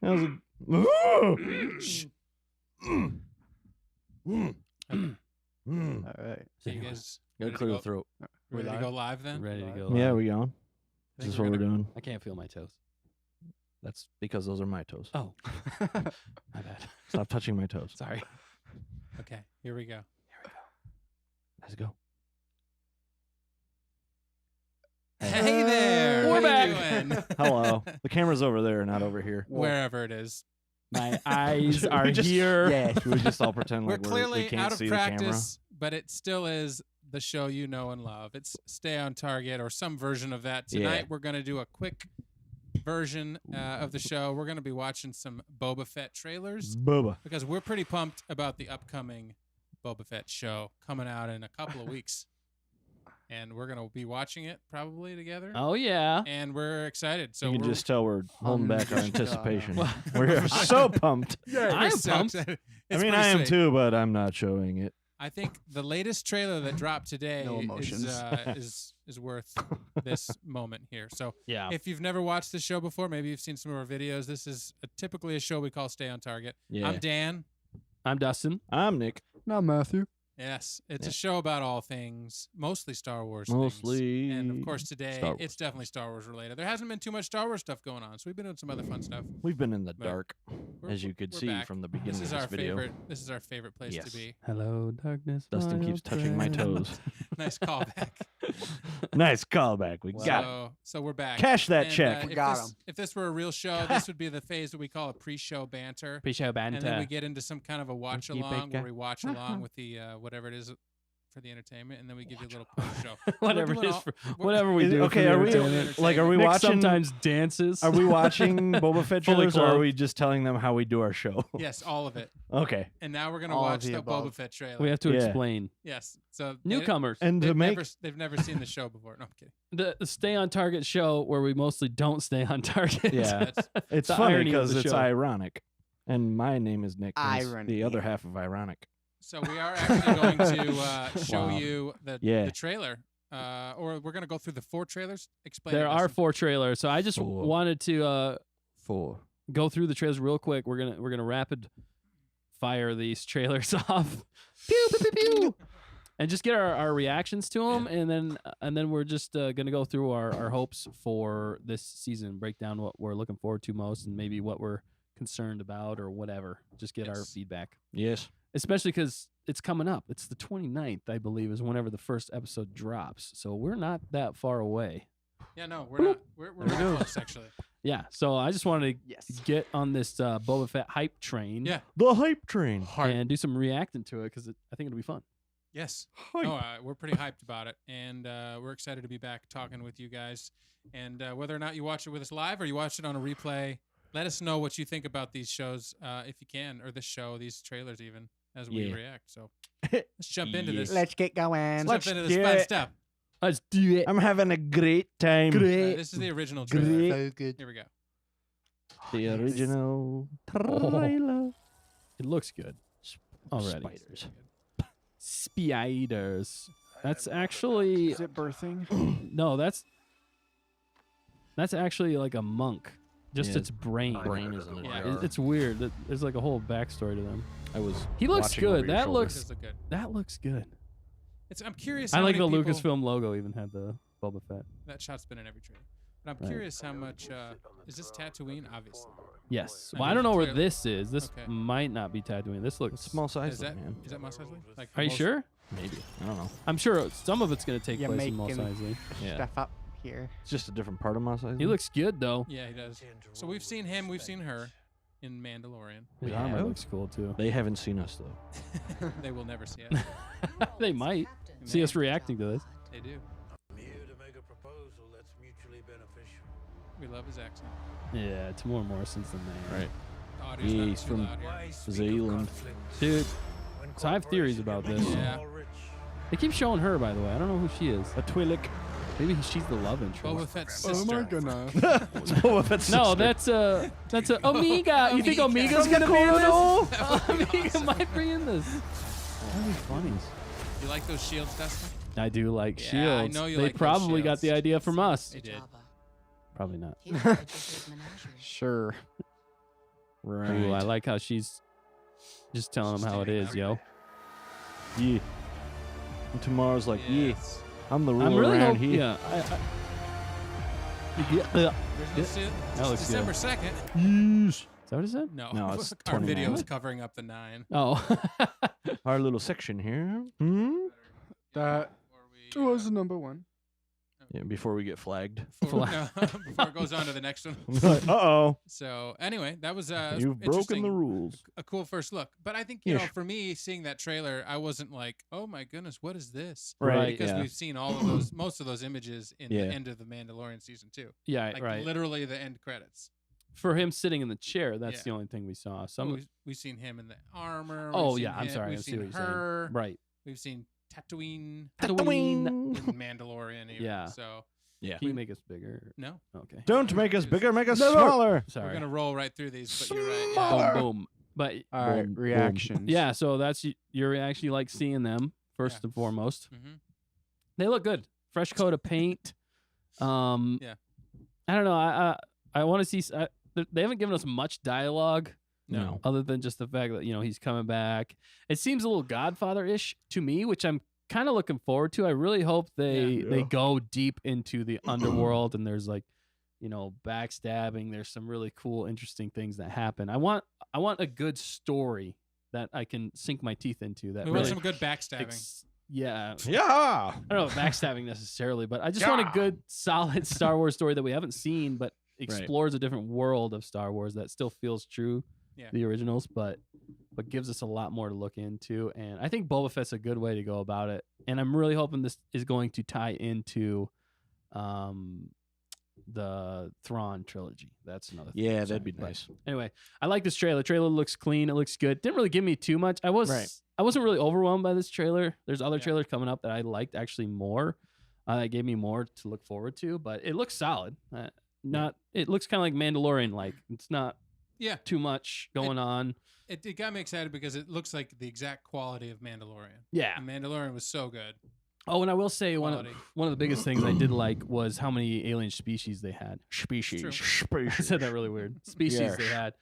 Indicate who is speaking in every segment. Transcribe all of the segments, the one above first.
Speaker 1: That was
Speaker 2: All right.
Speaker 3: So you guys
Speaker 1: gotta clear the throat.
Speaker 3: ready to go live then?
Speaker 4: Ready to go.
Speaker 1: Yeah,
Speaker 4: live.
Speaker 1: we going. Is this what we're doing?
Speaker 4: I can't feel my toes.
Speaker 1: That's because those are my toes.
Speaker 4: Oh, my bad.
Speaker 1: Stop touching my toes.
Speaker 4: Sorry.
Speaker 3: Okay, here we go.
Speaker 1: Let's go.
Speaker 3: Hey there.
Speaker 4: We're
Speaker 3: what
Speaker 4: back.
Speaker 3: Are you doing?
Speaker 1: Hello. The camera's over there, not over here.
Speaker 3: Wherever it is.
Speaker 4: My eyes are
Speaker 1: We just-
Speaker 4: here.
Speaker 2: Yeah.
Speaker 1: Should we just all pretend
Speaker 3: We're
Speaker 1: like we
Speaker 3: clearly
Speaker 1: can't
Speaker 3: out of
Speaker 1: see
Speaker 3: practice, but it still is the show you know and love. It's Stay on Target or some version of that. Tonight
Speaker 1: Yeah.
Speaker 3: we're going to do a quick version of the show. We're going to be watching some Boba Fett trailers
Speaker 1: the camera? Bubba.
Speaker 3: because we're pretty pumped about the upcoming Boba Fett show coming out in a couple of weeks. And we're going to be watching it probably together.
Speaker 4: Oh yeah.
Speaker 3: And we're excited. So
Speaker 1: You can
Speaker 3: we're
Speaker 1: just tell we're holding back our anticipation.
Speaker 4: Well,
Speaker 1: We're so pumped.
Speaker 4: I'm
Speaker 3: so
Speaker 4: pumped.
Speaker 3: excited.
Speaker 1: I
Speaker 3: It's
Speaker 1: mean,
Speaker 3: pretty
Speaker 1: I am
Speaker 3: sweet.
Speaker 1: too, but I'm not showing it.
Speaker 3: I think the latest trailer that dropped today
Speaker 2: No emotions.
Speaker 3: is worth this moment here. So
Speaker 4: Yeah.
Speaker 3: if you've never watched this show before, maybe you've seen some of our videos. This is typically a show we call Stay on Target.
Speaker 1: Yeah.
Speaker 3: I'm Dan.
Speaker 4: I'm Dustin.
Speaker 1: I'm Nick.
Speaker 2: Not Matthew.
Speaker 3: Yes, it's a show about all things, mostly Star Wars
Speaker 1: Mostly
Speaker 3: things. And of course today
Speaker 1: Star Wars.
Speaker 3: it's definitely Star Wars related. There hasn't been too much Star Wars stuff going on, so we've been doing some other fun stuff.
Speaker 1: We've been in the
Speaker 3: But
Speaker 1: dark, as you could
Speaker 3: we're
Speaker 1: see
Speaker 3: back.
Speaker 1: from the beginning
Speaker 3: This is
Speaker 1: of this
Speaker 3: our
Speaker 1: video.
Speaker 3: favorite. This is our favorite place
Speaker 1: Yes.
Speaker 3: to be.
Speaker 4: Hello, darkness.
Speaker 1: Dustin
Speaker 4: my
Speaker 1: keeps
Speaker 4: old
Speaker 1: touching my
Speaker 4: friend.
Speaker 1: toes.
Speaker 3: Nice callback.
Speaker 1: Nice callback. We got it.
Speaker 3: So we're back.
Speaker 1: Cash that
Speaker 3: And,
Speaker 1: check.
Speaker 3: if
Speaker 2: Got
Speaker 3: this-
Speaker 2: 'em.
Speaker 3: If this were a real show, this would be the phase that we call a pre-show banter.
Speaker 4: Pre-show
Speaker 3: And then we
Speaker 4: banter.
Speaker 3: get into some kind of a watch
Speaker 4: Keep it
Speaker 3: along where
Speaker 4: going.
Speaker 3: we watch along with the whatever it is for the entertainment, and then we give you a little post show.
Speaker 4: Whatever it is for whatever we
Speaker 1: Is it-
Speaker 4: do.
Speaker 1: okay,
Speaker 4: for
Speaker 1: are we
Speaker 4: entertainment.
Speaker 1: like are we
Speaker 4: Nick
Speaker 1: watching?
Speaker 4: sometimes dances.
Speaker 1: Are we watching Boba Fett
Speaker 4: Fully
Speaker 1: trailers, or are
Speaker 4: clothed.
Speaker 1: we just telling them how we do our show?
Speaker 3: Yes, all of it.
Speaker 1: Okay.
Speaker 3: And now we're gonna
Speaker 2: All of
Speaker 3: watch
Speaker 2: the
Speaker 3: the
Speaker 2: above.
Speaker 3: Boba Fett trailer.
Speaker 4: We have to
Speaker 1: Yeah.
Speaker 4: explain.
Speaker 3: Yes. So
Speaker 4: Newcomers.
Speaker 1: And to make
Speaker 3: they've never seen the show before. No, I'm kidding.
Speaker 4: The Stay on Target show where we mostly don't stay on target.
Speaker 1: Yeah.
Speaker 3: That's,
Speaker 1: it's
Speaker 4: the
Speaker 1: funny
Speaker 4: irony of
Speaker 1: because
Speaker 4: the
Speaker 1: it's
Speaker 4: show.
Speaker 1: ironic, and my name is Nick. and it's
Speaker 2: Irony.
Speaker 1: The other half of ironic.
Speaker 3: so we are actually going to show
Speaker 1: Wow.
Speaker 3: you the
Speaker 1: Yeah.
Speaker 3: trailer, or we're gonna go through the 4 trailers. Explain.
Speaker 4: There
Speaker 3: it,
Speaker 4: are
Speaker 3: Dustin.
Speaker 4: 4 trailers, so I just
Speaker 1: Four.
Speaker 4: wanted to
Speaker 1: 4.
Speaker 4: go through the trailers real quick. We're gonna rapid fire these trailers off, pew, pew, pew, pew, and just get our reactions to them, and then we're just gonna go through our hopes for this season, break down what we're looking forward to most, and maybe what we're concerned about or whatever. Just get our
Speaker 3: Yes.
Speaker 4: feedback,
Speaker 1: Yes.
Speaker 4: especially because it's coming up. It's the 29th, I believe, is whenever the first episode drops. So we're not that far away.
Speaker 3: Yeah, no, we're not. We're really close actually.
Speaker 4: Yeah. So I just wanted to
Speaker 2: Yes.
Speaker 4: get on this Boba Fett hype train.
Speaker 3: Yeah.
Speaker 1: The hype train.
Speaker 4: And do some reacting to it because I think it'll be fun.
Speaker 3: Yes.
Speaker 1: Hype.
Speaker 3: No, we're pretty hyped about it, and we're excited to be back talking with you guys. And whether or not you watch it with us live or you watch it on a replay, let us know what you think about these shows, if you can, or this show, these trailers, even as we
Speaker 1: Yeah.
Speaker 3: react. So let's jump into this.
Speaker 2: Let's get going.
Speaker 3: Let's jump into this
Speaker 1: do
Speaker 3: fun
Speaker 1: it.
Speaker 3: stuff.
Speaker 4: Let's do it.
Speaker 1: I'm having a great time.
Speaker 3: This is the original trailer.
Speaker 2: So good.
Speaker 3: Here we go.
Speaker 1: The original trailer.
Speaker 4: It looks good already.
Speaker 1: Spiders.
Speaker 4: Spiders. That's actually
Speaker 2: Is it birthing?
Speaker 4: no. That's actually like a monk. Just
Speaker 1: Yeah.
Speaker 4: its brain.
Speaker 1: Brain is in a
Speaker 3: Yeah.
Speaker 1: jar.
Speaker 4: It's weird. There's like a whole backstory to them.
Speaker 1: I was.
Speaker 4: He looks
Speaker 1: watching
Speaker 4: good.
Speaker 1: over your
Speaker 4: That
Speaker 1: shoulder.
Speaker 3: This
Speaker 4: looks-
Speaker 3: does look good.
Speaker 4: That looks good.
Speaker 3: I'm curious.
Speaker 4: I
Speaker 3: how
Speaker 4: like the
Speaker 3: many people-
Speaker 4: Lucasfilm logo. Even had the Boba Fett.
Speaker 3: That shot's been in every trailer. But I'm
Speaker 4: Right.
Speaker 3: curious how much. Is this Tatooine? Obviously.
Speaker 4: Yes.
Speaker 3: I
Speaker 4: Well, I
Speaker 3: mean,
Speaker 4: don't know where
Speaker 3: clearly-
Speaker 4: this is. This
Speaker 3: Okay.
Speaker 4: might not be Tatooine. This looks
Speaker 1: Small size,
Speaker 3: Is that
Speaker 1: man.
Speaker 3: Mos Eisley? Like
Speaker 4: Are you
Speaker 3: most-
Speaker 4: sure?
Speaker 1: Maybe. I don't know.
Speaker 4: I'm sure some of it's going to take
Speaker 2: You're
Speaker 4: place in Mos
Speaker 2: making-
Speaker 4: Eisley.
Speaker 1: Yeah.
Speaker 2: Stuff up here.
Speaker 1: It's just a different part of my size.
Speaker 4: He looks good though.
Speaker 3: Yeah, he does. So we've seen him. We've seen her in Mandalorian.
Speaker 4: His
Speaker 1: Yeah.
Speaker 4: armor looks cool too.
Speaker 1: They haven't seen us though.
Speaker 3: They will never see us.
Speaker 4: They might see us reacting to this.
Speaker 3: They do.
Speaker 5: I'm here to make a proposal that's mutually beneficial.
Speaker 3: We love his accent.
Speaker 4: Yeah, it's more Morrison's than that.
Speaker 1: Right.
Speaker 3: The audio's
Speaker 1: Yeah,
Speaker 3: not
Speaker 1: he's
Speaker 3: too
Speaker 1: from-
Speaker 3: loud here.
Speaker 5: Why speak of
Speaker 1: Zealand.
Speaker 5: conflicts
Speaker 4: Dude,
Speaker 5: when
Speaker 4: so I have theories about
Speaker 5: cooperation
Speaker 4: this.
Speaker 5: makes
Speaker 3: Yeah.
Speaker 5: all rich?
Speaker 4: they keep showing her, by the way. I don't know who she is.
Speaker 1: A Twi'lek.
Speaker 4: Maybe she's the love interest.
Speaker 3: Boba Fett's
Speaker 2: Oh
Speaker 3: sister.
Speaker 2: my goodness.
Speaker 1: Boba Fett's
Speaker 4: No,
Speaker 1: sister.
Speaker 4: that's a Omega. You think
Speaker 3: Omega.
Speaker 4: Omega's gonna be in
Speaker 1: From
Speaker 4: this? Omega might be in this. That'd be funny.
Speaker 3: You like those shields, Dustin?
Speaker 4: I do like
Speaker 3: Yeah,
Speaker 4: shields.
Speaker 3: I know you
Speaker 4: they
Speaker 3: like those
Speaker 4: probably got
Speaker 3: shields.
Speaker 4: the idea from us.
Speaker 3: They did.
Speaker 4: Probably not.
Speaker 2: Sure.
Speaker 1: Right.
Speaker 4: Ooh, I like how she's just telling him how it is, yo.
Speaker 1: Yeah. And tomorrow's like,
Speaker 3: Yes.
Speaker 1: yeah, I'm the ruler
Speaker 4: I'm really
Speaker 1: around
Speaker 4: hoping.
Speaker 1: here.
Speaker 4: Yeah.
Speaker 3: There's no
Speaker 4: That looks
Speaker 3: December
Speaker 4: good.
Speaker 3: 2nd.
Speaker 4: Is that what it said?
Speaker 3: No,
Speaker 1: No, it's
Speaker 3: our
Speaker 1: 29.
Speaker 3: video is covering up the 9.
Speaker 4: Oh.
Speaker 1: Our little section here.
Speaker 2: That was number 1.
Speaker 1: Yeah, before we get flagged.
Speaker 3: Before it goes on to the next one.
Speaker 1: Uh-oh.
Speaker 3: So anyway, that was
Speaker 1: You've broken
Speaker 3: interesting.
Speaker 1: the rules.
Speaker 3: A cool first look. But I think, you
Speaker 1: Yes.
Speaker 3: know, for me, seeing that trailer, I wasn't like, oh my goodness, what is this?
Speaker 4: Right,
Speaker 3: Because
Speaker 1: yeah.
Speaker 3: we've seen all of those, most of those images in
Speaker 1: Yeah.
Speaker 3: the end of the Mandalorian season 2.
Speaker 4: Yeah,
Speaker 3: Like
Speaker 4: right.
Speaker 3: literally the end credits.
Speaker 4: For him sitting in the chair, that's
Speaker 3: Yeah.
Speaker 4: the only thing we saw.
Speaker 3: So
Speaker 4: Some.
Speaker 3: we've seen him in the armor.
Speaker 4: Oh
Speaker 3: we've
Speaker 4: yeah,
Speaker 3: seen
Speaker 4: I'm
Speaker 3: him,
Speaker 4: sorry. I
Speaker 3: We've
Speaker 4: see
Speaker 3: seen
Speaker 4: what you're
Speaker 3: her.
Speaker 4: saying. Right.
Speaker 3: We've seen Tatooine
Speaker 4: Tatooine.
Speaker 3: in Mandalorian. Even.
Speaker 4: Yeah.
Speaker 3: So
Speaker 1: Yeah.
Speaker 4: Can you make us bigger?
Speaker 3: no,
Speaker 4: Okay.
Speaker 1: Don't make us bigger, make us
Speaker 2: No.
Speaker 1: smaller.
Speaker 4: Sorry.
Speaker 3: we're gonna roll right through these. But you're right.
Speaker 1: Smaller.
Speaker 3: Yeah.
Speaker 4: Boom, boom. But
Speaker 2: All right,
Speaker 1: Boom, boom.
Speaker 2: reactions.
Speaker 4: yeah, so that's your reaction. You like seeing them first and foremost.
Speaker 3: Mm-hmm.
Speaker 4: They look good. Fresh coat of paint.
Speaker 3: Yeah.
Speaker 4: I don't know. I want to see. They haven't given us much dialogue.
Speaker 1: No.
Speaker 4: Other than just the fact that he's coming back. It seems a little Godfather-ish to me, which I'm kind of looking forward to. I really hope they go deep into the underworld and there's like, backstabbing. There's some really cool, interesting things that happen. I want a good story that I can sink my teeth into. That
Speaker 3: We
Speaker 4: really
Speaker 3: want some good backstabbing.
Speaker 1: Yeah.
Speaker 4: I don't know if backstabbing necessarily, but I just want a good, solid Star Wars story that we haven't seen, but explores a different world of Star Wars that still feels true to the originals, but gives us a lot more to look into. And I think Boba Fett's a good way to go about it. And I'm really hoping this is going to tie into the Thrawn trilogy. That's another thing.
Speaker 1: Yeah,
Speaker 4: So,
Speaker 1: that'd be
Speaker 4: but
Speaker 1: nice.
Speaker 4: Anyway, I like this trailer. Trailer looks clean. It looks good. Didn't really give me too much. I wasn't really overwhelmed by this trailer. There's other trailers coming up that I liked actually more. That gave me more to look forward to, but it looks solid. It looks kind of like Mandalorian. Like it's not too much going on.
Speaker 3: It got me excited because it looks like the exact quality of Mandalorian.
Speaker 4: Yeah.
Speaker 3: And Mandalorian was so good.
Speaker 4: Oh, and I will say one
Speaker 3: Quality.
Speaker 4: of the biggest things I did like was how many alien species they had. Species. I said that really weird. Species they had.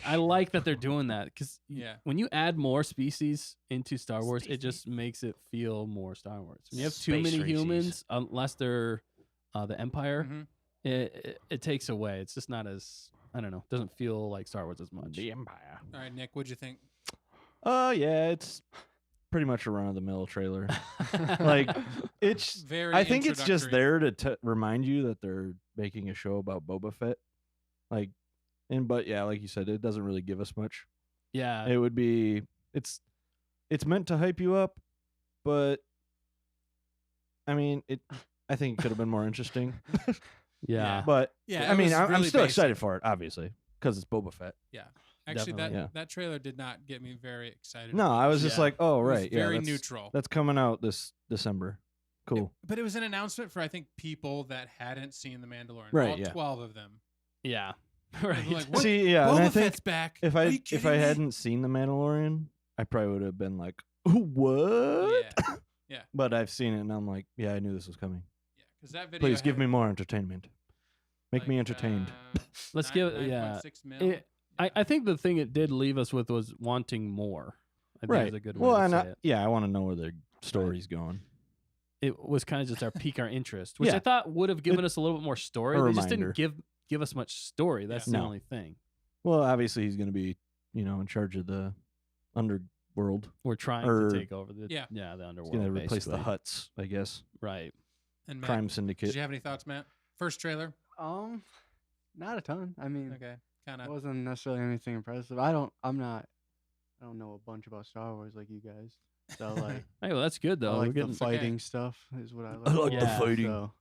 Speaker 4: I like that they're doing that because when you add more species into Star Wars, it just makes it feel more Star Wars. When you have too many humans, unless they're the Empire, it takes away. It's just not as, I don't know, doesn't feel like Star Wars as much.
Speaker 1: The Empire.
Speaker 3: All right, Nick, what'd you think?
Speaker 1: Yeah, it's pretty much a run-of-the-mill trailer. Like, it's
Speaker 3: Very
Speaker 1: I think it's just
Speaker 3: introductory.
Speaker 1: there to remind you that they're making a show about Boba Fett. Like, but yeah, like you said, it doesn't really give us much.
Speaker 4: Yeah.
Speaker 1: It would be it's meant to hype you up, but I mean, I think it could have been more interesting.
Speaker 4: Yeah.
Speaker 1: But
Speaker 3: Yeah,
Speaker 1: I mean,
Speaker 3: it was
Speaker 1: I'm
Speaker 3: really
Speaker 1: still
Speaker 3: basic.
Speaker 1: excited for it, obviously, because it's Boba Fett.
Speaker 3: Yeah. Actually,
Speaker 4: Definitely.
Speaker 3: that trailer did not get me very excited.
Speaker 1: No, I was just like, oh
Speaker 3: It was
Speaker 1: right, yeah,
Speaker 3: very
Speaker 1: that's,
Speaker 3: neutral.
Speaker 1: That's coming out this December. Cool.
Speaker 3: But it was an announcement for, I think, people that hadn't seen The Mandalorian.
Speaker 1: Right,
Speaker 3: All
Speaker 1: yeah.
Speaker 3: 12 of them.
Speaker 4: Yeah.
Speaker 3: And
Speaker 4: Right.
Speaker 3: like, what?
Speaker 1: See, yeah, and
Speaker 3: Boba
Speaker 1: I think
Speaker 3: Fett's back.
Speaker 1: if
Speaker 3: Are
Speaker 1: I
Speaker 3: you kidding me?
Speaker 1: hadn't seen The Mandalorian, I probably would have been like, what?
Speaker 3: Yeah. Yeah.
Speaker 1: But I've seen it, and I'm like, yeah, I knew this was coming.
Speaker 3: Yeah. Because that video.
Speaker 1: Please give
Speaker 3: had,
Speaker 1: me more entertainment. Make me
Speaker 3: like,
Speaker 1: entertained.
Speaker 4: Let's give it- yeah.
Speaker 3: 9.6 mil.
Speaker 4: I think the thing it did leave us with was wanting more. I think
Speaker 1: Right.
Speaker 4: is a good way
Speaker 1: Well,
Speaker 4: to
Speaker 1: and
Speaker 4: say it.
Speaker 1: yeah, I want to know where their story's going.
Speaker 4: It was kind of just our pique our interest, which
Speaker 1: Yeah.
Speaker 4: I thought would have given us a little bit more story.
Speaker 1: A
Speaker 4: They just
Speaker 1: reminder.
Speaker 4: didn't give us much story. That's
Speaker 3: Yeah.
Speaker 4: the
Speaker 1: No.
Speaker 4: only thing.
Speaker 1: Well, obviously he's going to be, in charge of the underworld.
Speaker 4: We're trying
Speaker 1: Or-
Speaker 4: to take over the
Speaker 3: Yeah.
Speaker 4: the
Speaker 1: He's
Speaker 4: underworld.
Speaker 1: going to replace the
Speaker 4: basically.
Speaker 1: Hutts, I guess.
Speaker 4: Right.
Speaker 3: And Matt,
Speaker 1: Crime
Speaker 3: did
Speaker 1: syndicate.
Speaker 3: you have any thoughts, Matt? First trailer.
Speaker 2: Not a ton. I mean,
Speaker 3: Okay. Kind
Speaker 2: it
Speaker 3: of.
Speaker 2: wasn't necessarily anything impressive. I don't know a bunch about Star Wars like you guys. So like,
Speaker 4: Hey, well, that's good though.
Speaker 2: I
Speaker 4: We're
Speaker 2: like
Speaker 4: getting.
Speaker 2: the fighting stuff is what I like.
Speaker 1: I like
Speaker 4: the
Speaker 2: Yeah,
Speaker 1: fighting.
Speaker 2: So,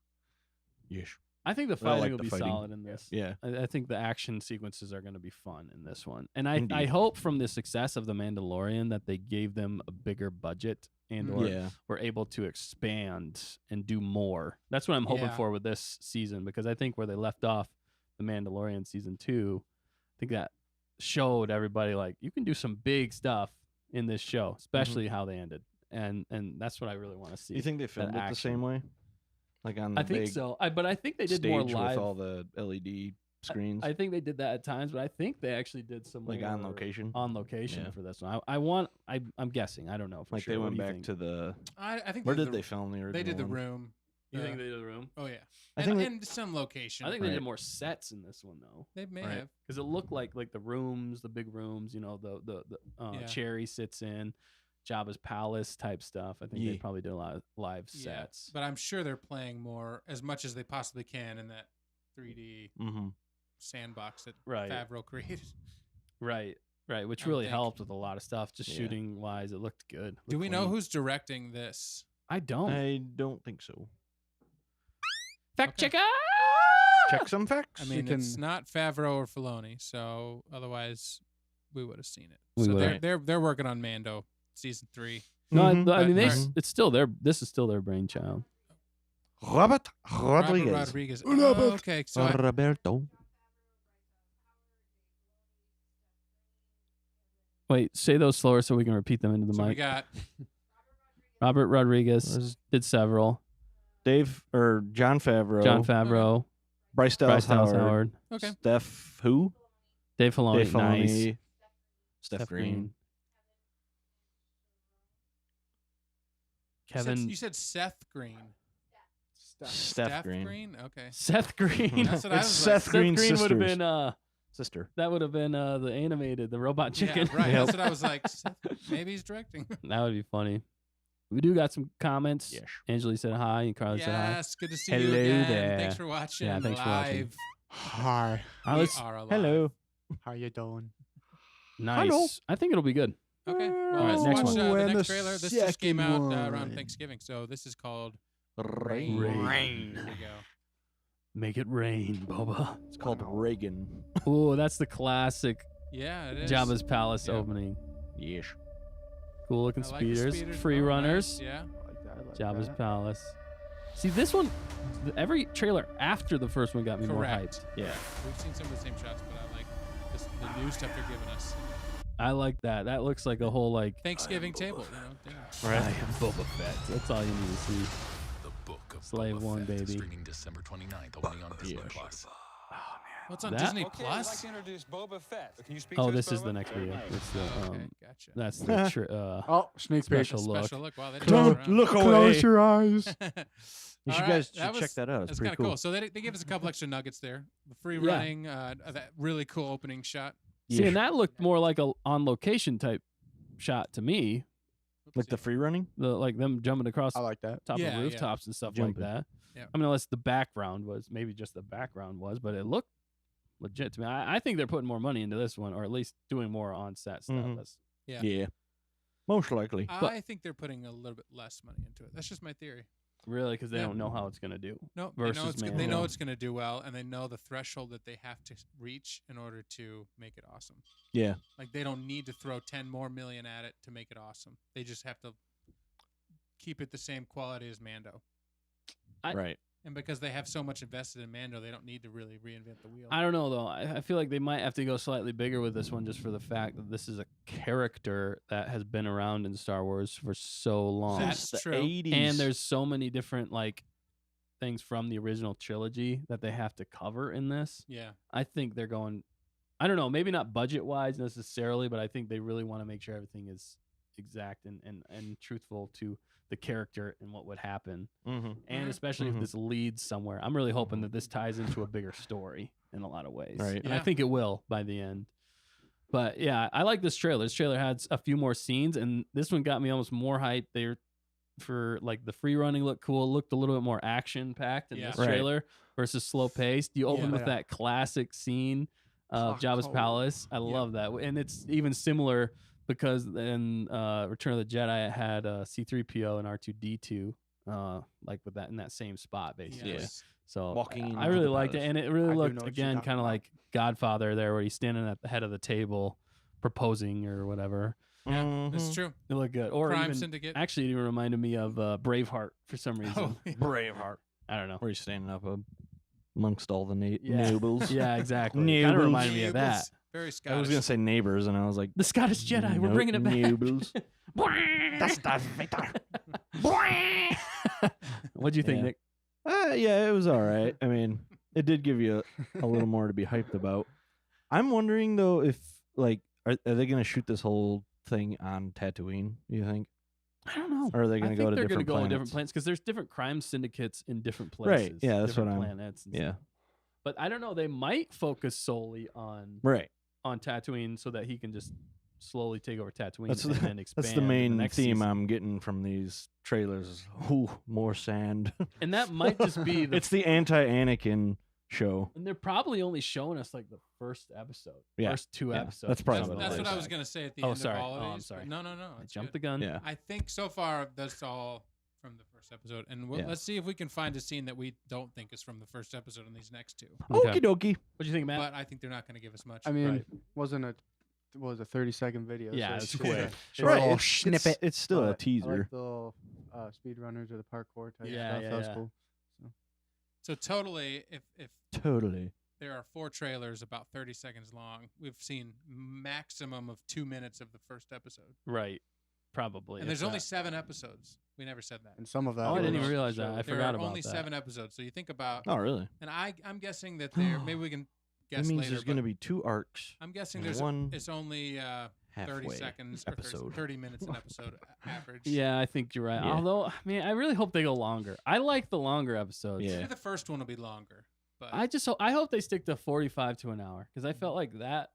Speaker 1: Yes.
Speaker 4: I think the
Speaker 1: I
Speaker 4: fighting
Speaker 1: like
Speaker 4: will
Speaker 1: the
Speaker 4: be
Speaker 1: fighting.
Speaker 4: solid in this.
Speaker 1: Yeah.
Speaker 4: I think the action sequences are going to be fun in this one, and I
Speaker 1: Indeed.
Speaker 4: hope from the success of the Mandalorian that they gave them a bigger budget and or
Speaker 1: Yeah.
Speaker 4: were able to expand and do more. That's what I'm hoping
Speaker 3: Yeah.
Speaker 4: for with this season, because I think where they left off the Mandalorian season 2, I think that showed everybody like you can do some big stuff in this show, especially how they ended, and that's what I really want to see.
Speaker 1: You think they filmed it the
Speaker 4: action.
Speaker 1: same way? Like on the
Speaker 4: I think
Speaker 1: big
Speaker 4: so. But I think they did
Speaker 1: stage
Speaker 4: more
Speaker 1: with
Speaker 4: live.
Speaker 1: all the LED screens,
Speaker 4: I think they did that at times, but I think they actually did some
Speaker 1: like on
Speaker 4: more
Speaker 1: location.
Speaker 4: on location
Speaker 1: Yeah.
Speaker 4: for this one. I'm guessing. I don't know for
Speaker 1: Like
Speaker 4: sure.
Speaker 1: they
Speaker 4: What
Speaker 1: went
Speaker 4: do you
Speaker 1: back
Speaker 4: think?
Speaker 1: to the.
Speaker 3: I think
Speaker 1: Where
Speaker 3: they
Speaker 1: did they film the original?
Speaker 3: They did the
Speaker 1: one?
Speaker 3: room.
Speaker 4: You think
Speaker 3: Uh,
Speaker 4: they did the room?
Speaker 3: Oh yeah,
Speaker 1: I
Speaker 3: and,
Speaker 1: think
Speaker 3: and some location.
Speaker 4: I think they
Speaker 1: Right.
Speaker 4: did more sets in this one though,
Speaker 3: they may
Speaker 1: Right.
Speaker 3: have.
Speaker 4: because it looked like the rooms, the big rooms. You know, the
Speaker 3: Yeah.
Speaker 4: Cherry sits in, Jabba's palace type stuff. I think they
Speaker 1: Yeah.
Speaker 4: probably did a lot of live
Speaker 3: Yeah,
Speaker 4: sets.
Speaker 3: but I'm sure they're playing more as much as they possibly can in that 3D
Speaker 1: Mm-hmm.
Speaker 3: sandbox that
Speaker 4: Right.
Speaker 3: Favreau created.
Speaker 4: Right, which
Speaker 3: I would
Speaker 4: really
Speaker 3: think.
Speaker 4: helped with a lot of stuff. Just
Speaker 1: Yeah.
Speaker 4: shooting wise, it looked good.
Speaker 3: Do
Speaker 4: Looked
Speaker 3: we know
Speaker 4: clean.
Speaker 3: who's directing this?
Speaker 4: I don't.
Speaker 1: I don't think so.
Speaker 4: Fact
Speaker 3: Okay.
Speaker 4: checker.
Speaker 1: Check some facts.
Speaker 3: I mean,
Speaker 2: can-
Speaker 3: it's not Favreau or Filoni, so otherwise we would have seen it.
Speaker 4: We
Speaker 3: so
Speaker 4: would've.
Speaker 3: they're working on Mando season 3.
Speaker 4: No, I
Speaker 1: Mhm.
Speaker 4: mean,
Speaker 3: But-
Speaker 4: it's still their. This is still their brainchild.
Speaker 1: Robert
Speaker 3: Robert
Speaker 1: Rodriguez.
Speaker 3: Rodriguez.
Speaker 1: Robert.
Speaker 3: Oh, okay, so
Speaker 1: Roberto.
Speaker 4: Wait, say those slower so we can repeat them into the
Speaker 3: so we
Speaker 4: mic.
Speaker 3: got
Speaker 4: Robert Rodriguez
Speaker 1: There's
Speaker 4: did several.
Speaker 1: Dave or John Favreau.
Speaker 4: John Favreau,
Speaker 1: Bryce Dallas
Speaker 4: Bryce Dallas
Speaker 1: Howard.
Speaker 4: Howard,
Speaker 3: okay.
Speaker 1: Steph who?
Speaker 4: Dave Filoni,
Speaker 1: Dave
Speaker 4: nice.
Speaker 1: Filoni. Steph Green.
Speaker 4: Kevin
Speaker 3: You said Seth Green.
Speaker 1: Steph Green.
Speaker 3: Okay.
Speaker 4: Seth Green.
Speaker 3: That's what I
Speaker 1: It's
Speaker 3: was
Speaker 1: Seth
Speaker 3: like.
Speaker 1: Green's
Speaker 4: Seth Green would have
Speaker 1: sisters.
Speaker 4: been
Speaker 1: Sister.
Speaker 4: that would have been the animated, the robot chicken.
Speaker 3: Yeah, right.
Speaker 1: Yep.
Speaker 3: That's what I was like. Seth, maybe he's directing.
Speaker 4: That would be funny. We do got some comments.
Speaker 1: Yes.
Speaker 4: Angeli said hi and Carly said hi.
Speaker 3: Yes, good to see
Speaker 4: Hello
Speaker 3: you again.
Speaker 4: there.
Speaker 3: Thanks for watching.
Speaker 4: Yeah, thanks for watching.
Speaker 3: live.
Speaker 2: Hi.
Speaker 4: All right,
Speaker 3: We
Speaker 4: let's-
Speaker 3: are alive.
Speaker 1: Hello.
Speaker 2: How you doing?
Speaker 4: nice.
Speaker 1: Hello.
Speaker 4: I think it'll be good.
Speaker 3: Okay. Well,
Speaker 4: All right,
Speaker 3: let's
Speaker 4: next
Speaker 3: watch
Speaker 4: one.
Speaker 3: the
Speaker 1: And
Speaker 3: next
Speaker 1: the
Speaker 3: trailer. This just came out
Speaker 1: second
Speaker 3: around
Speaker 1: one.
Speaker 3: Thanksgiving, so this is called
Speaker 1: Rain.
Speaker 3: There we go.
Speaker 4: Make it rain, Boba.
Speaker 1: It's called Reagan.
Speaker 4: Oh, that's the classic
Speaker 3: Yeah, it is.
Speaker 4: Jabba's Palace
Speaker 3: Yeah.
Speaker 4: opening.
Speaker 1: Yes.
Speaker 4: Cool looking
Speaker 3: I like the
Speaker 4: speeders, free
Speaker 3: Oh, nice.
Speaker 4: runners.
Speaker 3: Yeah.
Speaker 2: I like that. I like
Speaker 4: Jabba's
Speaker 2: that.
Speaker 4: Palace. See, this one, every trailer after the first one got me more
Speaker 3: Correct.
Speaker 4: hyped.
Speaker 1: Yeah.
Speaker 3: We've seen some of the same shots, but I like the new stuff they're giving us.
Speaker 4: I like that. That looks like a whole like.
Speaker 3: Thanksgiving table, dinner.
Speaker 4: I am Boba Fett. That's all you need to see.
Speaker 6: The Book of
Speaker 4: Slave
Speaker 6: Boba
Speaker 4: one,
Speaker 6: Fett,
Speaker 4: baby.
Speaker 6: streaming December 29th only on Disney
Speaker 1: Yes.
Speaker 6: Plus.
Speaker 3: What's on
Speaker 4: That-
Speaker 3: Disney
Speaker 7: Okay, I'd like
Speaker 3: Plus?
Speaker 7: to introduce Boba Fett. Can you speak
Speaker 4: Oh,
Speaker 7: to us,
Speaker 4: this is
Speaker 7: Boba?
Speaker 4: the next video. It's the,
Speaker 3: Okay, gotcha.
Speaker 4: that's the
Speaker 2: Oh, sneak peek.
Speaker 4: special look.
Speaker 3: Special look. Wow, they didn't
Speaker 1: Don't
Speaker 3: mess around.
Speaker 1: look away.
Speaker 2: Close your eyes.
Speaker 1: You
Speaker 3: All
Speaker 1: should
Speaker 3: right,
Speaker 1: guys
Speaker 3: that
Speaker 1: should check that out. It's
Speaker 3: That's
Speaker 1: pretty
Speaker 3: kind of cool.
Speaker 1: cool.
Speaker 3: So they gave us a couple extra nuggets there. The free
Speaker 4: Yeah.
Speaker 3: running, that really cool opening shot.
Speaker 4: See, and that looked more like a on location type shot to me.
Speaker 1: Like the free running?
Speaker 4: The like them jumping across
Speaker 2: I like that.
Speaker 4: top
Speaker 3: Yeah,
Speaker 4: of
Speaker 3: yeah.
Speaker 4: rooftops and stuff
Speaker 1: Jumping.
Speaker 4: like that.
Speaker 3: Yeah.
Speaker 4: I mean, unless the background was maybe just the background was, but it looked legit to me. I think they're putting more money into this one, or at least doing more on set stuff.
Speaker 1: Mhm.
Speaker 4: That's,
Speaker 3: Yeah.
Speaker 1: Most likely.
Speaker 3: I think they're putting a little bit less money into it. That's just my theory.
Speaker 4: really because they
Speaker 3: Yeah.
Speaker 4: don't know how it's gonna do.
Speaker 3: No, they know
Speaker 4: Versus
Speaker 3: it's they
Speaker 4: Mando.
Speaker 3: know it's going to do well, and they know the threshold that they have to reach in order to make it awesome.
Speaker 1: Yeah.
Speaker 3: Like they don't need to throw 10 more million at it to make it awesome. They just have to keep it the same quality as Mando.
Speaker 1: Right.
Speaker 3: And because they have so much invested in Mando, they don't need to really reinvent the wheel.
Speaker 4: I don't know though. I feel like they might have to go slightly bigger with this one, just for the fact that this is a character that has been around in Star Wars for so long.
Speaker 3: That's
Speaker 1: Since the
Speaker 3: true.
Speaker 1: 80s.
Speaker 4: And there's so many different like things from the original trilogy that they have to cover in this.
Speaker 3: Yeah.
Speaker 4: I think they're going, I don't know, maybe not budget wise necessarily, but I think they really want to make sure everything is exact and truthful to the character and what would happen.
Speaker 1: Mhm.
Speaker 4: And
Speaker 3: Mhm.
Speaker 4: especially
Speaker 1: Mhm.
Speaker 4: if this leads somewhere. I'm really hoping that this ties into a bigger story in a lot of ways.
Speaker 1: Right.
Speaker 4: And I
Speaker 3: Yeah.
Speaker 4: think it will by the end. But yeah, I like this trailer. This trailer had a few more scenes, and this one got me almost more hyped. They're for like the free running looked cool. It looked a little bit more action packed in
Speaker 3: Yeah.
Speaker 4: this
Speaker 1: Right.
Speaker 4: trailer versus slow paced. You open
Speaker 3: Yeah.
Speaker 4: with that classic scene of
Speaker 2: Clock
Speaker 4: Jabba's
Speaker 2: tower.
Speaker 4: palace. I love that, and it's even similar because in Return of the Jedi it had C-3PO and R2-D2 like with that in that same spot basically.
Speaker 3: Yes.
Speaker 4: So
Speaker 1: Walking
Speaker 4: I
Speaker 1: into
Speaker 4: really
Speaker 1: the
Speaker 4: liked it,
Speaker 1: palace.
Speaker 4: and it really
Speaker 2: I do
Speaker 4: looked
Speaker 2: know what you're
Speaker 4: again
Speaker 2: talking
Speaker 4: kind of
Speaker 2: about.
Speaker 4: like Godfather there, where he's standing at the head of the table proposing or whatever.
Speaker 3: Yeah, it's
Speaker 1: Mhm.
Speaker 3: true.
Speaker 4: It looked good. Or
Speaker 3: Crime
Speaker 4: even,
Speaker 3: Syndicate.
Speaker 4: actually, it even reminded me of Braveheart for some reason.
Speaker 3: Oh, yeah.
Speaker 1: Braveheart.
Speaker 4: I don't know.
Speaker 1: Where he's standing up amongst all the
Speaker 4: Yeah.
Speaker 1: nobles.
Speaker 4: Yeah, exactly. Kind of
Speaker 1: Nobles.
Speaker 4: reminded me of that.
Speaker 3: Nobles. Very Scottish.
Speaker 1: I was going to say neighbors, and I was like,
Speaker 4: The Scottish Jedi. We're
Speaker 1: No-
Speaker 4: bringing it back.
Speaker 1: nobles.
Speaker 4: That's
Speaker 1: Darth Vader.
Speaker 4: What'd you think,
Speaker 1: Yeah.
Speaker 4: Nick?
Speaker 1: Yeah, it was all right. I mean, It did give you a little more to be hyped about. I'm wondering though if like are they going to shoot this whole thing on Tatooine? You think?
Speaker 4: I don't know.
Speaker 1: Or are they going to go to
Speaker 4: they're
Speaker 1: different
Speaker 4: go
Speaker 1: planets?
Speaker 4: to different planets because there's different crime syndicates in different places.
Speaker 1: Right. Yeah, that's what
Speaker 4: different
Speaker 1: I'm.
Speaker 4: planets and
Speaker 1: Yeah.
Speaker 4: stuff. But I don't know. They might focus solely on
Speaker 1: Right.
Speaker 4: Tatooine so that he can just slowly take over Tatooine
Speaker 1: That's
Speaker 4: and
Speaker 1: the-
Speaker 4: then expand.
Speaker 1: That's the
Speaker 4: in
Speaker 1: main
Speaker 4: next
Speaker 1: theme
Speaker 4: season.
Speaker 1: I'm getting from these trailers. Ooh, more sand.
Speaker 4: And that might just be the.
Speaker 1: It's the anti-Anakin show.
Speaker 4: And they're probably only showing us like the first episode,
Speaker 1: Yeah.
Speaker 4: first two
Speaker 1: Yeah,
Speaker 4: episodes.
Speaker 1: that's probably
Speaker 4: or
Speaker 1: what it
Speaker 3: That's
Speaker 4: something
Speaker 3: what
Speaker 1: is.
Speaker 3: I
Speaker 4: like
Speaker 3: was
Speaker 4: that.
Speaker 3: gonna say at the
Speaker 4: Oh,
Speaker 3: end
Speaker 4: sorry.
Speaker 3: of all of
Speaker 4: Oh, I'm
Speaker 3: these.
Speaker 4: sorry.
Speaker 3: No.
Speaker 4: I
Speaker 3: it's
Speaker 4: jumped
Speaker 3: good.
Speaker 4: the gun.
Speaker 1: Yeah.
Speaker 3: I think so far that's all from the first episode, and
Speaker 1: Yeah.
Speaker 3: let's see if we can find a scene that we don't think is from the first episode in these next two.
Speaker 4: Okay.
Speaker 1: Okie dokie.
Speaker 4: What do you think, Matt?
Speaker 3: But I think they're not going to give us much.
Speaker 2: I mean,
Speaker 4: Right.
Speaker 2: wasn't a what was a 30-second video?
Speaker 4: Yeah,
Speaker 2: so
Speaker 4: it's
Speaker 2: it's just
Speaker 4: quick.
Speaker 2: a
Speaker 4: It's
Speaker 2: short
Speaker 1: Right.
Speaker 2: little
Speaker 1: It's,
Speaker 2: snippet.
Speaker 1: It's still a
Speaker 2: but I
Speaker 1: teaser.
Speaker 2: like the little speedrunners or the parkour type
Speaker 4: Yeah,
Speaker 2: stuff.
Speaker 4: yeah,
Speaker 2: That was
Speaker 4: yeah.
Speaker 2: cool.
Speaker 3: so totally, if
Speaker 1: Totally.
Speaker 3: there are 4 trailers about 30 seconds long, we've seen maximum of 2 minutes of the first episode,
Speaker 4: Right. Probably.
Speaker 3: and
Speaker 4: if
Speaker 3: there's only
Speaker 4: not.
Speaker 3: 7 episodes. We never said that.
Speaker 2: And some of that.
Speaker 4: Oh, I didn't
Speaker 2: was
Speaker 4: even realize that. I
Speaker 2: showed.
Speaker 3: There
Speaker 4: forgot
Speaker 3: are
Speaker 4: about
Speaker 3: only
Speaker 4: that.
Speaker 3: 7 episodes, so you think about,
Speaker 1: Oh, really?
Speaker 3: and I'm guessing that there. Maybe we can guess
Speaker 1: That means
Speaker 3: later.
Speaker 1: there's going to
Speaker 3: but
Speaker 1: be 2 arcs.
Speaker 3: I'm guessing
Speaker 1: and
Speaker 3: there's
Speaker 1: one
Speaker 3: it's only 30
Speaker 1: halfway
Speaker 3: seconds or
Speaker 1: episode.
Speaker 3: 30 minutes an episode average.
Speaker 4: Yeah, I think you're right.
Speaker 1: Yeah.
Speaker 4: Although, I mean, I really hope they go longer. I like the longer episodes.
Speaker 1: Yeah.
Speaker 3: Maybe the first one will be longer, but
Speaker 4: I hope they stick to 45 to an hour because I felt like that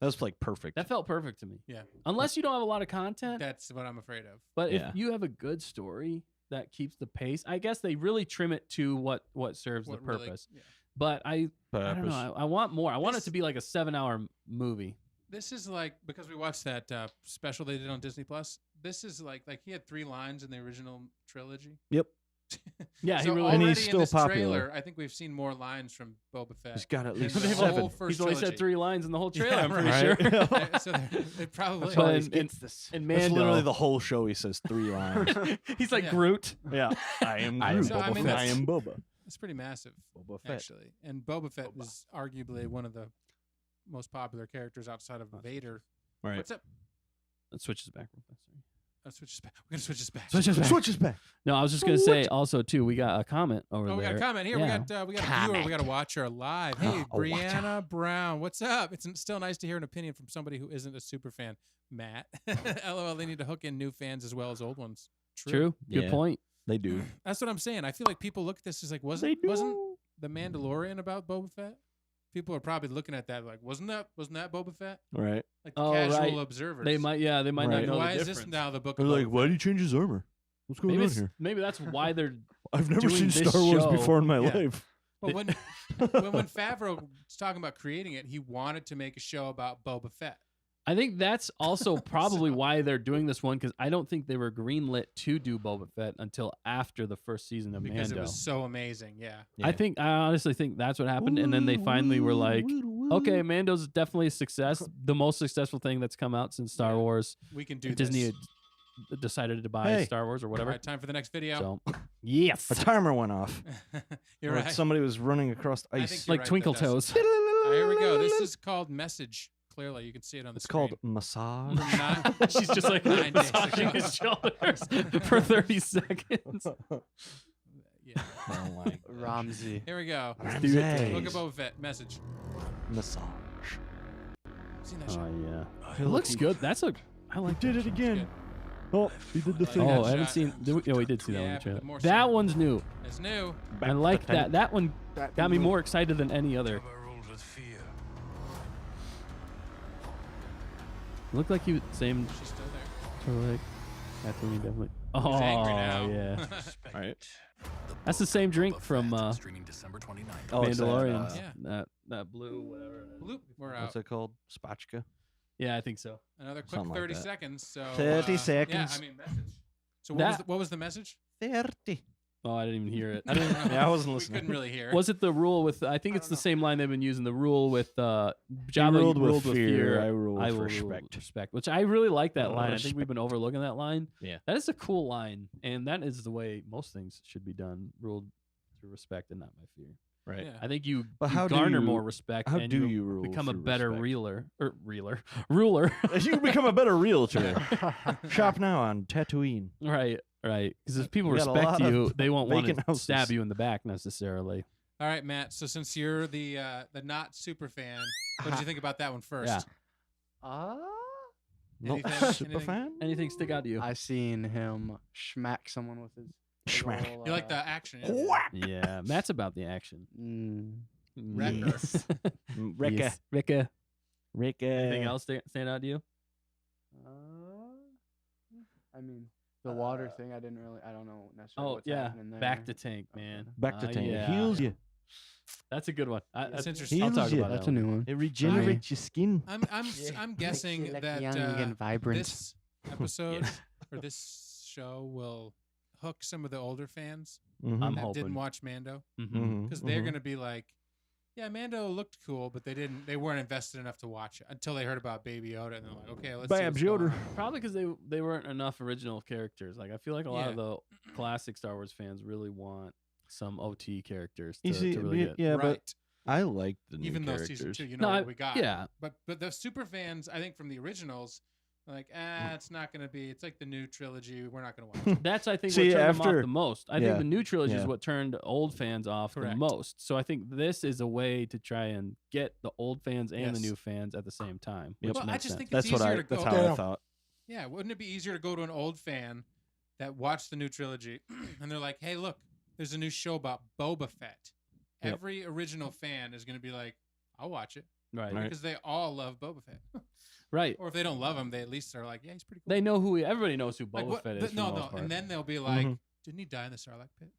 Speaker 1: That's like perfect.
Speaker 4: felt perfect to me.
Speaker 3: Yeah.
Speaker 4: Unless you don't have a lot of content,
Speaker 3: that's what I'm afraid of.
Speaker 4: but
Speaker 1: Yeah.
Speaker 4: if you have a good story that keeps the pace, I guess they really trim it to what serves
Speaker 3: What
Speaker 4: the
Speaker 3: really-
Speaker 4: purpose.
Speaker 3: yeah.
Speaker 4: But I don't
Speaker 1: Purpose.
Speaker 4: know. I want more. I want it
Speaker 3: This-
Speaker 4: to be like a 7-hour movie.
Speaker 3: This is like, because we watched that special they did on Disney Plus. This is like he had 3 lines in the original trilogy.
Speaker 1: Yep.
Speaker 4: Yeah,
Speaker 3: so
Speaker 4: he really.
Speaker 1: And
Speaker 3: already
Speaker 1: he's
Speaker 3: in
Speaker 1: still
Speaker 3: this
Speaker 1: popular.
Speaker 3: trailer, I think we've seen more lines from Boba Fett.
Speaker 1: He's got at
Speaker 3: than
Speaker 1: least
Speaker 3: the
Speaker 4: They've
Speaker 3: whole
Speaker 4: all-
Speaker 3: first
Speaker 4: He's only
Speaker 3: trilogy.
Speaker 4: said 3 lines in the whole trailer.
Speaker 3: Yeah,
Speaker 4: I'm pretty
Speaker 1: right.
Speaker 4: sure.
Speaker 3: So they probably.
Speaker 4: But
Speaker 2: Always
Speaker 4: in-
Speaker 2: gets this.
Speaker 4: And
Speaker 1: That's
Speaker 4: Mando,
Speaker 1: literally the whole show. He says 3 lines.
Speaker 4: he's like
Speaker 3: Yeah.
Speaker 4: Groot.
Speaker 1: Yeah. I am
Speaker 4: I am
Speaker 1: Groot.
Speaker 3: So, I mean,
Speaker 1: I
Speaker 3: that's-
Speaker 1: am Boba.
Speaker 3: it's pretty massive,
Speaker 1: Boba Fett.
Speaker 3: actually. And Boba Fett is arguably one of the most popular characters outside of Vader.
Speaker 1: Right.
Speaker 3: What's up?
Speaker 4: Let's switch this back real fast. Sorry.
Speaker 3: Let's switch this back. We're gonna switch this back.
Speaker 1: Switch us back.
Speaker 4: No, I was just gonna say also too. We got a comment over
Speaker 3: Oh, we got
Speaker 4: there.
Speaker 3: a comment here.
Speaker 4: Yeah.
Speaker 3: We got a viewer. We got a watcher live. Hey,
Speaker 1: A watcher.
Speaker 3: Brianna Brown, what's up? It's still nice to hear an opinion from somebody who isn't a super fan. Matt, LOL. They need to hook in new fans as well as old ones.
Speaker 4: True. Good
Speaker 1: Yeah.
Speaker 4: point.
Speaker 1: They do.
Speaker 3: That's what I'm saying. I feel like people look at this as like,
Speaker 1: They
Speaker 3: wasn't
Speaker 1: do.
Speaker 3: the Mandalorian about Boba Fett? People are probably looking at that like, wasn't that Boba Fett?
Speaker 1: Right.
Speaker 3: Like the
Speaker 4: Oh,
Speaker 3: casual
Speaker 4: right.
Speaker 3: observers.
Speaker 4: They might
Speaker 1: Right.
Speaker 4: not know
Speaker 3: Why
Speaker 4: the
Speaker 3: is
Speaker 4: difference.
Speaker 3: this now the book
Speaker 1: They're
Speaker 3: of
Speaker 1: like,
Speaker 3: Boba
Speaker 1: why
Speaker 3: Fett?
Speaker 1: did he change his armor? What's going
Speaker 4: Maybe,
Speaker 1: on here?
Speaker 4: maybe that's why they're.
Speaker 1: I've never
Speaker 4: doing
Speaker 1: seen
Speaker 4: this
Speaker 1: Star Wars
Speaker 4: show-
Speaker 1: before in my
Speaker 3: Yeah.
Speaker 1: life.
Speaker 3: Well, when Favreau was talking about creating it, he wanted to make a show about Boba Fett.
Speaker 4: I think that's also probably
Speaker 3: So-
Speaker 4: why they're doing this one because I don't think they were greenlit to do Boba Fett until after the first season of
Speaker 3: Because
Speaker 4: Mando.
Speaker 3: it was so amazing, yeah.
Speaker 4: I honestly think that's what happened, and then they finally were like, "Okay, Mando's definitely a success, the most successful thing that's come out since Star
Speaker 3: Yeah.
Speaker 4: Wars."
Speaker 3: We can do
Speaker 4: Disney
Speaker 3: this.
Speaker 4: had decided to buy
Speaker 1: Hey.
Speaker 4: Star Wars or
Speaker 3: All
Speaker 4: whatever.
Speaker 3: right, time for the next video.
Speaker 4: So, yes,
Speaker 1: A timer went off.
Speaker 3: You're
Speaker 1: Or
Speaker 3: right.
Speaker 1: Somebody was running across
Speaker 3: I
Speaker 1: ice.
Speaker 3: think you're
Speaker 4: like
Speaker 3: right,
Speaker 4: Twinkle
Speaker 3: that does.
Speaker 4: Toes.
Speaker 3: Oh, here we go. This is called Message. Clearly, you can see it on the
Speaker 1: It's
Speaker 3: screen.
Speaker 1: called massage.
Speaker 3: From nine-
Speaker 4: She's just like
Speaker 3: 9 days
Speaker 4: massaging
Speaker 3: ago.
Speaker 4: his shoulders for 30 seconds.
Speaker 3: Yeah.
Speaker 1: Oh my gosh.
Speaker 2: Ramsey.
Speaker 3: Here we go.
Speaker 4: do it.
Speaker 1: Ramsay.
Speaker 3: Book of Boba Fett. Message.
Speaker 1: Massage.
Speaker 3: I've seen that
Speaker 4: Oh
Speaker 3: show.
Speaker 4: yeah, it looks good. That's a. I like.
Speaker 1: Did it again. Oh, he did the
Speaker 3: Like
Speaker 1: thing.
Speaker 3: that
Speaker 4: Oh, I haven't
Speaker 3: shot.
Speaker 4: seen. Yeah, we did see that
Speaker 3: Yeah,
Speaker 4: one. in the
Speaker 3: but
Speaker 4: trailer.
Speaker 3: more
Speaker 4: That
Speaker 3: so.
Speaker 4: one's new.
Speaker 3: It's new.
Speaker 4: I like that. That one
Speaker 2: That
Speaker 4: got me
Speaker 2: dude-
Speaker 4: more excited than any other.
Speaker 5: Jabba ruled with fear.
Speaker 4: It looked like he was same
Speaker 3: She's still there.
Speaker 4: sort of like Tatooine definitely. Oh
Speaker 3: He's angry now.
Speaker 4: yeah,
Speaker 1: All right.
Speaker 4: that's the same drink
Speaker 6: Boba
Speaker 4: from
Speaker 6: Fett, streaming December 29th.
Speaker 1: Oh, it's that,
Speaker 4: Mandalorian.
Speaker 3: Yeah.
Speaker 4: That blue whatever.
Speaker 3: Bloop. We're out.
Speaker 1: What's it called? Spatchka.
Speaker 4: Yeah, I think so.
Speaker 3: Another quick
Speaker 1: Something like
Speaker 3: 30
Speaker 1: that.
Speaker 3: seconds. So
Speaker 1: 30
Speaker 3: Yeah,
Speaker 1: seconds.
Speaker 3: I mean message. So
Speaker 4: That-
Speaker 3: what was the message?
Speaker 1: 30.
Speaker 4: Oh, I didn't even hear it.
Speaker 1: Yeah, I wasn't
Speaker 3: We
Speaker 1: listening.
Speaker 3: couldn't really hear.
Speaker 4: Was it the rule with? I think
Speaker 2: I
Speaker 4: it's
Speaker 2: don't
Speaker 4: the
Speaker 2: know.
Speaker 4: same line they've been using. The rule with Jabba
Speaker 1: ruled with
Speaker 4: with
Speaker 1: fear, I rule with
Speaker 4: will rule
Speaker 1: respect.
Speaker 4: with respect. Which I really like that line. I think
Speaker 1: Respect.
Speaker 4: we've been overlooking that line.
Speaker 1: Yeah.
Speaker 4: That is a cool line, and that is the way most things should be done. Ruled through respect and not by fear.
Speaker 1: Right.
Speaker 3: Yeah.
Speaker 4: I think you,
Speaker 1: But
Speaker 4: you
Speaker 1: how do
Speaker 4: garner
Speaker 1: you-
Speaker 4: more respect.
Speaker 1: How
Speaker 4: and
Speaker 1: do you rule
Speaker 4: become a
Speaker 1: through
Speaker 4: better
Speaker 1: respect?
Speaker 4: ruler.
Speaker 1: You become a better realtor. Shop now on Tatooine.
Speaker 4: Right. Because if people
Speaker 1: We got a
Speaker 4: respect
Speaker 1: lot of
Speaker 4: you, they won't want
Speaker 1: vacant
Speaker 4: to
Speaker 1: houses.
Speaker 4: stab you in the back necessarily.
Speaker 3: All right, Matt. So since you're the not super fan, what did you think about that one first?
Speaker 4: Yeah.
Speaker 1: Not
Speaker 3: Anything-
Speaker 1: super
Speaker 3: anything-
Speaker 1: fan.
Speaker 4: Anything stick out to you?
Speaker 2: I seen him smack someone with his big
Speaker 1: Schmack.
Speaker 2: ol',
Speaker 3: You like the action?
Speaker 4: Yeah, Matt's about the action.
Speaker 3: Wrecker.
Speaker 4: Yes.
Speaker 1: Ricka.
Speaker 4: Yes. Ricka.
Speaker 1: Ricka.
Speaker 4: Anything else stand out to you?
Speaker 2: I mean, the water thing. I don't know necessarily.
Speaker 4: Oh
Speaker 2: what's
Speaker 4: yeah,
Speaker 2: happening there.
Speaker 4: back to tank, man.
Speaker 1: Back to tank.
Speaker 4: Yeah.
Speaker 1: It heals you.
Speaker 4: That's a good one.
Speaker 3: That's
Speaker 4: I-
Speaker 3: interesting.
Speaker 4: I'll talk
Speaker 1: Heals you.
Speaker 4: about
Speaker 2: That's
Speaker 4: that
Speaker 2: a
Speaker 4: one.
Speaker 2: new one.
Speaker 1: It regenerates your skin.
Speaker 3: I'm guessing that
Speaker 2: young and vibrant.
Speaker 3: this episode or this show will hook some of the older fans
Speaker 1: Mhm.
Speaker 4: I'm
Speaker 3: that
Speaker 4: hoping.
Speaker 3: didn't watch Mando
Speaker 4: Mhm.
Speaker 3: because they're gonna be like, yeah, Mando looked cool, but they weren't invested enough to watch it until they heard about Baby Yoda and they're like, okay, let's see
Speaker 1: Babs
Speaker 3: what's going
Speaker 1: Yoda.
Speaker 3: on.
Speaker 4: Probably because they weren't enough original characters. Like I feel like a lot of
Speaker 3: Yeah.
Speaker 4: the classic Star Wars fans really want some OT characters
Speaker 1: You
Speaker 4: to,
Speaker 1: see,
Speaker 4: to really get.
Speaker 1: yeah,
Speaker 3: right.
Speaker 1: but I like the new
Speaker 3: Even though
Speaker 1: characters.
Speaker 3: season 2, you
Speaker 4: No,
Speaker 3: know
Speaker 4: I-
Speaker 3: what we got.
Speaker 4: yeah.
Speaker 3: But the super fans, I think from the originals, are like, it's not gonna be. It's like the new trilogy. We're not gonna watch it.
Speaker 4: That's I think
Speaker 1: See,
Speaker 4: what turned them
Speaker 1: after-
Speaker 4: off the most. I
Speaker 1: yeah,
Speaker 4: think the new trilogy is
Speaker 1: yeah.
Speaker 4: what turned old fans off
Speaker 3: Correct.
Speaker 4: the most. So I think this is a way to try and get the old fans and the
Speaker 3: Yes.
Speaker 4: new fans at the same time.
Speaker 1: Yep.
Speaker 4: Which
Speaker 3: Well, I
Speaker 4: makes
Speaker 3: just
Speaker 4: sense.
Speaker 3: think
Speaker 1: That's
Speaker 3: it's
Speaker 1: what
Speaker 3: easier
Speaker 1: I.
Speaker 3: to
Speaker 1: That's
Speaker 3: go.
Speaker 1: how I thought.
Speaker 3: Yeah, wouldn't it be easier to go to an old fan that watched the new trilogy and they're like, hey, look, there's a new show about Boba Fett.
Speaker 1: Yep.
Speaker 3: Every original fan is going to be like, I'll watch it
Speaker 4: right.
Speaker 1: Right.
Speaker 3: because they all love Boba Fett.
Speaker 4: Right.
Speaker 3: Or if they don't love him, they at least are like, yeah, he's pretty cool.
Speaker 4: They know everybody knows who
Speaker 3: Like,
Speaker 4: Boba
Speaker 3: what-
Speaker 4: Fett is.
Speaker 3: but
Speaker 4: for
Speaker 3: no,
Speaker 4: the most
Speaker 3: no,
Speaker 4: part.
Speaker 3: and then they'll be like,
Speaker 1: Mhm.
Speaker 3: didn't he die in the Sarlacc pit?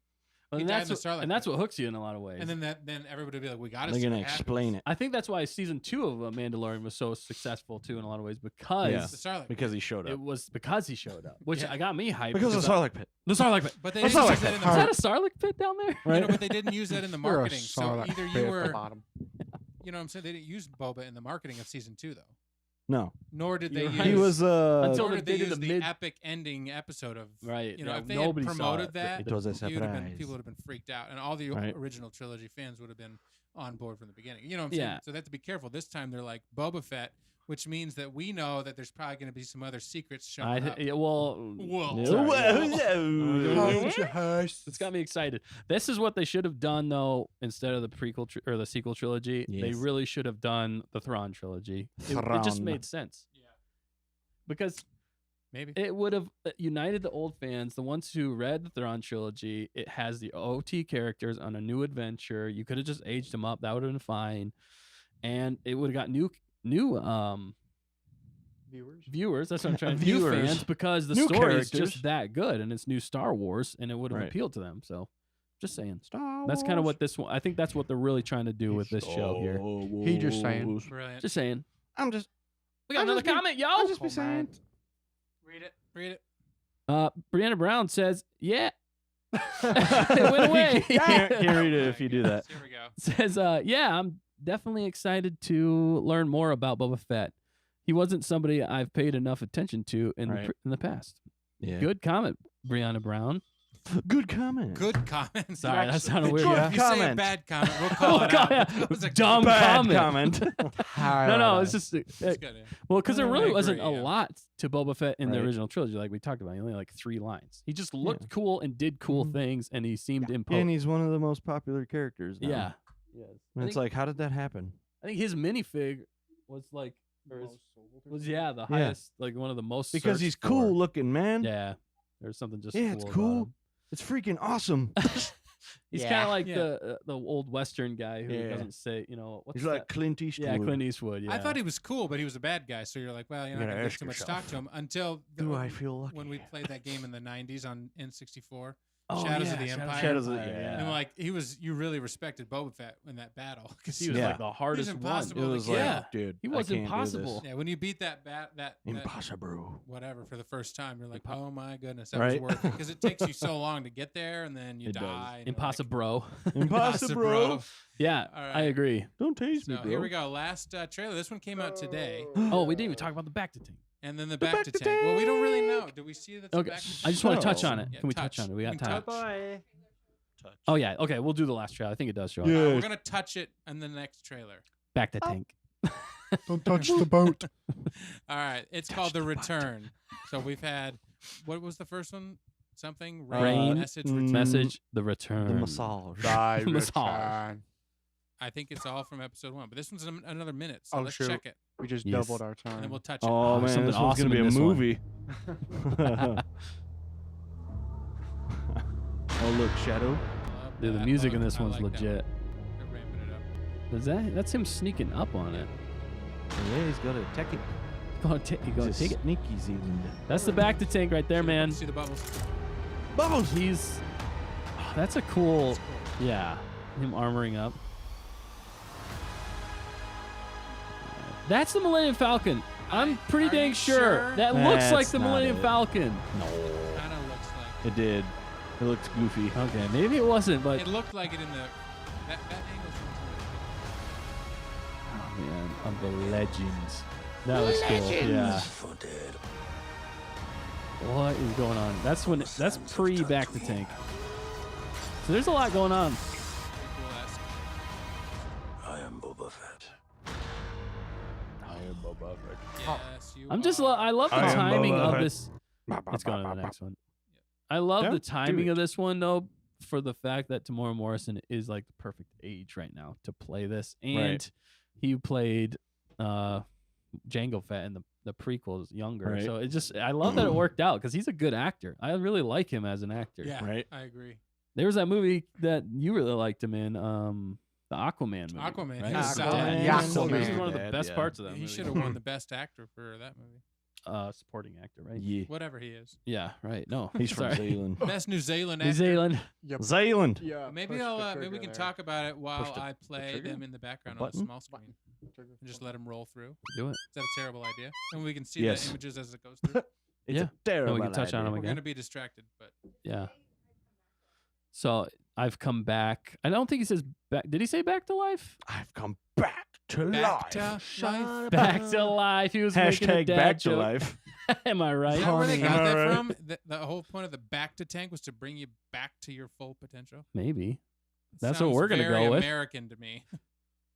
Speaker 4: Well,
Speaker 3: he
Speaker 4: and
Speaker 3: died in
Speaker 4: that's
Speaker 3: the
Speaker 4: what,
Speaker 3: Sarlacc
Speaker 4: and that's
Speaker 3: pit.
Speaker 4: what hooks you in a lot of ways.
Speaker 3: And then everybody will be like, we got to
Speaker 1: They're
Speaker 3: see
Speaker 1: gonna
Speaker 3: what
Speaker 1: explain
Speaker 3: happens.
Speaker 1: it
Speaker 4: I think that's why season 2 of Mandalorian was so successful too in a lot of ways because
Speaker 1: Yeah.
Speaker 3: The Sarlacc
Speaker 1: because he showed
Speaker 4: it
Speaker 1: up.
Speaker 4: was because he showed up, which
Speaker 3: Yeah.
Speaker 4: I got me hyped.
Speaker 1: Because of the Sarlacc pit.
Speaker 4: the Sarlacc pit.
Speaker 3: But they
Speaker 1: That's
Speaker 3: didn't
Speaker 1: all
Speaker 3: use
Speaker 1: like
Speaker 3: that in
Speaker 1: that.
Speaker 3: the
Speaker 4: Is that a Sarlacc pit down there?
Speaker 3: You
Speaker 1: Right?
Speaker 3: know, but they didn't use that in the
Speaker 2: You're a
Speaker 3: marketing. So
Speaker 2: Sarlacc
Speaker 3: either
Speaker 2: pit
Speaker 3: you
Speaker 2: at the
Speaker 3: were,
Speaker 2: bottom.
Speaker 3: you know what I'm saying? They didn't use Boba in the marketing of season 2, though.
Speaker 1: No,
Speaker 3: Nor did they
Speaker 4: You're
Speaker 3: use.
Speaker 4: right.
Speaker 1: he was.
Speaker 4: Until
Speaker 3: Nor
Speaker 4: they
Speaker 3: did they
Speaker 4: did
Speaker 3: use
Speaker 4: the
Speaker 3: the
Speaker 4: mid-
Speaker 3: epic ending episode of.
Speaker 4: Right.
Speaker 3: You know,
Speaker 4: yeah,
Speaker 3: if they
Speaker 4: nobody
Speaker 3: had
Speaker 4: saw
Speaker 3: promoted
Speaker 4: it.
Speaker 3: that,
Speaker 1: It was a
Speaker 3: you'd have been,
Speaker 1: surprise.
Speaker 3: people would have been freaked out, and all the
Speaker 1: Right.
Speaker 3: original trilogy fans would have been on board from the beginning. You know what I'm
Speaker 4: Yeah.
Speaker 3: saying? So they have to be careful. This time they're like Boba Fett, which means that we know that there's probably going to be some other secrets showing up.
Speaker 4: Well,
Speaker 3: Whoa.
Speaker 4: sorry.
Speaker 1: Whoa.
Speaker 4: It's got me excited. This is what they should have done, though. Instead of the prequel or the sequel trilogy, they
Speaker 1: Yes.
Speaker 4: really should have done the Thrawn trilogy. It just
Speaker 1: Thrawn.
Speaker 4: made sense
Speaker 3: Yeah,
Speaker 4: because
Speaker 3: maybe.
Speaker 4: it would have united the old fans, the ones who read the Thrawn trilogy. It has the OT characters on a new adventure. You could have just aged them up. That would have been fine, and it would have got new viewers. That's what I'm trying to new
Speaker 1: Viewers.
Speaker 4: fans because the
Speaker 1: New
Speaker 4: story is
Speaker 1: characters.
Speaker 4: just that good, and it's new Star Wars, and it would have
Speaker 1: Right.
Speaker 4: appealed to them. So, just saying.
Speaker 1: Star
Speaker 4: That's kind of
Speaker 1: Wars.
Speaker 4: what this one. I think that's what they're really trying to do with this show here.
Speaker 2: He just saying.
Speaker 3: Brilliant.
Speaker 4: Just saying.
Speaker 1: I'm just.
Speaker 4: We got
Speaker 1: I'll
Speaker 4: another
Speaker 1: just be-
Speaker 4: comment, yo.
Speaker 1: I'll just be saying.
Speaker 3: Read it. Read it.
Speaker 4: Brianna Brown says, "Yeah." It went away.
Speaker 1: Can't read it
Speaker 3: Oh
Speaker 1: if
Speaker 3: my
Speaker 1: you do that.
Speaker 3: goodness, Here we go.
Speaker 4: Says, "Yeah, I'm definitely excited to learn more about Boba Fett. He wasn't somebody I've paid enough attention to in
Speaker 1: Right.
Speaker 4: the past."
Speaker 1: Yeah.
Speaker 4: Good comment, Brianna Brown.
Speaker 1: Good comment.
Speaker 3: Good comment.
Speaker 4: Sorry, that
Speaker 3: Actually.
Speaker 4: sounded weird.
Speaker 3: If
Speaker 1: Yeah.
Speaker 3: you say a
Speaker 1: Comment.
Speaker 3: bad comment, we'll call it
Speaker 4: Oh,
Speaker 3: out.
Speaker 4: yeah.
Speaker 3: That was a
Speaker 4: Dumb
Speaker 1: Bad
Speaker 4: comment.
Speaker 2: No,
Speaker 4: It's just
Speaker 3: It's good, yeah.
Speaker 4: well, because there
Speaker 3: I
Speaker 4: really
Speaker 3: agree,
Speaker 4: wasn't
Speaker 3: yeah.
Speaker 4: a lot to Boba Fett in the
Speaker 1: Right.
Speaker 4: original trilogy, like we talked about. He only had like 3 lines. He just looked
Speaker 1: Yeah.
Speaker 4: cool and did cool
Speaker 1: Mhm.
Speaker 4: things, and he seemed
Speaker 1: And
Speaker 4: imposing.
Speaker 1: he's one of the most popular characters. Now.
Speaker 4: Yeah. Yes.
Speaker 1: And it's like, how did that happen?
Speaker 4: I think his minifig was like, was the
Speaker 1: Yeah.
Speaker 4: highest, like one of the most
Speaker 1: Because
Speaker 4: searched
Speaker 1: he's cool
Speaker 4: for.
Speaker 1: looking, man.
Speaker 4: Yeah, there's something just
Speaker 1: Yeah, it's
Speaker 4: about
Speaker 1: cool.
Speaker 4: him.
Speaker 1: It's freaking awesome.
Speaker 4: He's
Speaker 2: Yeah.
Speaker 4: kind of like
Speaker 3: Yeah.
Speaker 4: the old Western guy who
Speaker 1: Yeah.
Speaker 4: doesn't say, what's
Speaker 1: He's like
Speaker 4: that?
Speaker 1: Clint Eastwood.
Speaker 4: Yeah, Clint Eastwood. Yeah,
Speaker 3: I thought he was cool, but he was a bad guy. So you're like, well, you're
Speaker 1: You
Speaker 3: not
Speaker 1: gotta
Speaker 3: going to give
Speaker 1: ask
Speaker 3: too much
Speaker 1: yourself,
Speaker 3: stock to him until
Speaker 1: Do I feel lucky?
Speaker 3: when we played that game in the 90s on N64.
Speaker 4: Oh,
Speaker 3: Shadows of
Speaker 4: yeah,
Speaker 3: the Empire.
Speaker 1: Shadows of the-
Speaker 4: Empire,
Speaker 1: yeah.
Speaker 3: And like you really respected Boba Fett in that battle because
Speaker 4: he was
Speaker 1: Yeah.
Speaker 4: like the hardest one.
Speaker 3: impossible.
Speaker 1: It
Speaker 3: to
Speaker 1: was
Speaker 3: kill.
Speaker 1: like,
Speaker 4: Yeah.
Speaker 1: dude,
Speaker 4: He
Speaker 1: I
Speaker 4: was
Speaker 1: can't do
Speaker 4: impossible.
Speaker 1: this.
Speaker 3: Yeah, when you beat that
Speaker 1: Impossible.
Speaker 3: whatever for the first time, you're like, oh my goodness, that
Speaker 1: Right?
Speaker 3: was worth it because it takes you so long to get there, and then you
Speaker 1: It does.
Speaker 3: die. and you're
Speaker 4: Impossible, bro.
Speaker 3: like,
Speaker 1: Impossible, bro.
Speaker 4: Yeah,
Speaker 3: All
Speaker 4: I
Speaker 3: right.
Speaker 4: agree.
Speaker 1: Don't taste me,
Speaker 3: So
Speaker 1: bro.
Speaker 3: here we go. Last trailer. This one came out today,
Speaker 4: Oh, we didn't even talk about the back to tank.
Speaker 3: and then the
Speaker 1: The
Speaker 3: back
Speaker 1: back
Speaker 3: to
Speaker 1: to
Speaker 3: tank. Well, we don't really
Speaker 1: tank.
Speaker 3: know. Do we see that?
Speaker 4: Okay,
Speaker 3: Back to
Speaker 4: I just want to touch
Speaker 1: Oh.
Speaker 4: on it.
Speaker 3: Yeah,
Speaker 4: Can we touch on it? We got
Speaker 3: can
Speaker 4: time.
Speaker 3: touch.
Speaker 4: Oh yeah, okay. We'll do the last trailer. I think it does show up.
Speaker 1: Yeah.
Speaker 3: We're gonna touch it in the next trailer.
Speaker 4: Back to tank.
Speaker 2: Don't touch the boat.
Speaker 3: All right, it's called The Return. So we've had, what was the first one? something.
Speaker 4: Rain,
Speaker 3: Message.
Speaker 4: Message, the return.
Speaker 1: The massage.
Speaker 2: Die,
Speaker 4: Massage.
Speaker 2: return.
Speaker 3: I think it's all from episode 1, but this one's another minute, so
Speaker 2: Oh,
Speaker 3: let's
Speaker 2: shoot.
Speaker 3: check it,
Speaker 2: We just
Speaker 4: Yes.
Speaker 2: doubled our
Speaker 3: and
Speaker 2: time.
Speaker 3: then we'll touch it.
Speaker 1: Oh
Speaker 4: there's
Speaker 1: man,
Speaker 4: something
Speaker 1: this one's
Speaker 4: awesome
Speaker 1: gonna be
Speaker 4: in
Speaker 1: a
Speaker 4: this one.
Speaker 1: movie. Oh look, Shadow.
Speaker 3: Love
Speaker 4: Dude, the
Speaker 3: that.
Speaker 4: music in
Speaker 3: Oh,
Speaker 4: this
Speaker 3: I
Speaker 4: one's
Speaker 3: like that
Speaker 4: legit.
Speaker 3: one. They're ramping it up.
Speaker 4: That's him sneaking up on it.
Speaker 1: Yeah, he's got a techie.
Speaker 4: Go take it.
Speaker 1: Sneaky Zealand.
Speaker 4: That's the back to tank right there, man.
Speaker 3: See the bubbles.
Speaker 1: Bubbles.
Speaker 4: He's. Oh, that's a cool. Yeah, him armoring up. That's the Millennium Falcon. I'm pretty
Speaker 3: Are
Speaker 4: dang
Speaker 3: you
Speaker 4: sure.
Speaker 3: sure?
Speaker 4: That looks like
Speaker 1: That's
Speaker 4: the
Speaker 1: not
Speaker 4: Millennium
Speaker 1: it.
Speaker 4: Falcon.
Speaker 1: No.
Speaker 3: Kind of looks like.
Speaker 1: It did. It looked goofy.
Speaker 4: Okay, maybe it wasn't, but
Speaker 3: It looked like it in the that angle's from
Speaker 4: man, of the legends. That was cool. Yeah.
Speaker 5: For dead.
Speaker 4: What is going on? That's pre back to tank. So there's a lot going on.
Speaker 3: cool-esque.
Speaker 5: I am Boba Fett.
Speaker 3: Yes, you
Speaker 4: I'm just
Speaker 3: are.
Speaker 4: I love the
Speaker 1: I am
Speaker 4: timing
Speaker 1: Boba
Speaker 4: of
Speaker 1: Fett.
Speaker 4: this. Let's go on to the next one. I love
Speaker 1: Yeah,
Speaker 4: the
Speaker 1: do
Speaker 4: timing
Speaker 1: it.
Speaker 4: of this one though, for the fact that Tamora Morrison is like the perfect age right now to play this, and
Speaker 1: Right.
Speaker 4: he played Jango Fett in the prequels younger.
Speaker 1: Right.
Speaker 4: So it just I love that it worked out because he's a good actor. I really like him as an actor.
Speaker 3: Yeah,
Speaker 1: Right.
Speaker 3: I agree.
Speaker 4: There was that movie that you really liked him in, the Aquaman movie.
Speaker 3: Aquaman,
Speaker 4: right?
Speaker 3: he was
Speaker 2: Aquaman.
Speaker 3: solid.
Speaker 2: Yeah,
Speaker 4: This is
Speaker 2: Aquaman.
Speaker 4: one of the
Speaker 1: Dad,
Speaker 4: best
Speaker 1: yeah.
Speaker 4: parts of that
Speaker 3: He
Speaker 4: movie.
Speaker 3: should have won the best actor for that movie.
Speaker 4: Supporting actor, right?
Speaker 1: Yeah.
Speaker 3: Whatever he is.
Speaker 4: Yeah, right. No,
Speaker 1: He's from
Speaker 4: sorry.
Speaker 1: Zealand.
Speaker 3: Best New Zealand
Speaker 4: New
Speaker 3: actor.
Speaker 4: Zealand.
Speaker 2: Yep.
Speaker 1: Zealand.
Speaker 2: Yeah.
Speaker 3: Maybe
Speaker 2: push
Speaker 3: I'll
Speaker 2: the
Speaker 3: maybe we
Speaker 2: trigger
Speaker 3: can
Speaker 2: there.
Speaker 3: talk about it while
Speaker 1: Push the-
Speaker 3: I
Speaker 1: the
Speaker 3: play
Speaker 1: trigger?
Speaker 3: them in the background on a
Speaker 1: button?
Speaker 3: small screen
Speaker 2: Trigger.
Speaker 3: and just let them roll through.
Speaker 4: Do it.
Speaker 3: Is that a terrible idea? And we can see
Speaker 1: Yes.
Speaker 3: the images as it goes through.
Speaker 1: It's
Speaker 4: Yeah.
Speaker 1: a terrible
Speaker 4: we can touch on
Speaker 1: idea.
Speaker 4: him
Speaker 3: We're
Speaker 4: again.
Speaker 3: going to be distracted, but
Speaker 4: Yeah. So I've come back. I don't think he says back. Did he say back to life?
Speaker 1: I've come back to
Speaker 3: Back
Speaker 1: life.
Speaker 3: to life.
Speaker 4: Back to life. He was making a
Speaker 1: Hashtag
Speaker 4: dad
Speaker 1: back
Speaker 4: joke.
Speaker 1: to life.
Speaker 4: Am I right?
Speaker 3: Is that where they
Speaker 1: Honey.
Speaker 3: got that
Speaker 1: Alright.
Speaker 3: from? The whole point of the back to tank was to bring you back to your full potential.
Speaker 4: Maybe.
Speaker 3: It
Speaker 4: That's what
Speaker 3: sounds
Speaker 4: we're gonna
Speaker 3: very
Speaker 4: go with.
Speaker 3: American to me.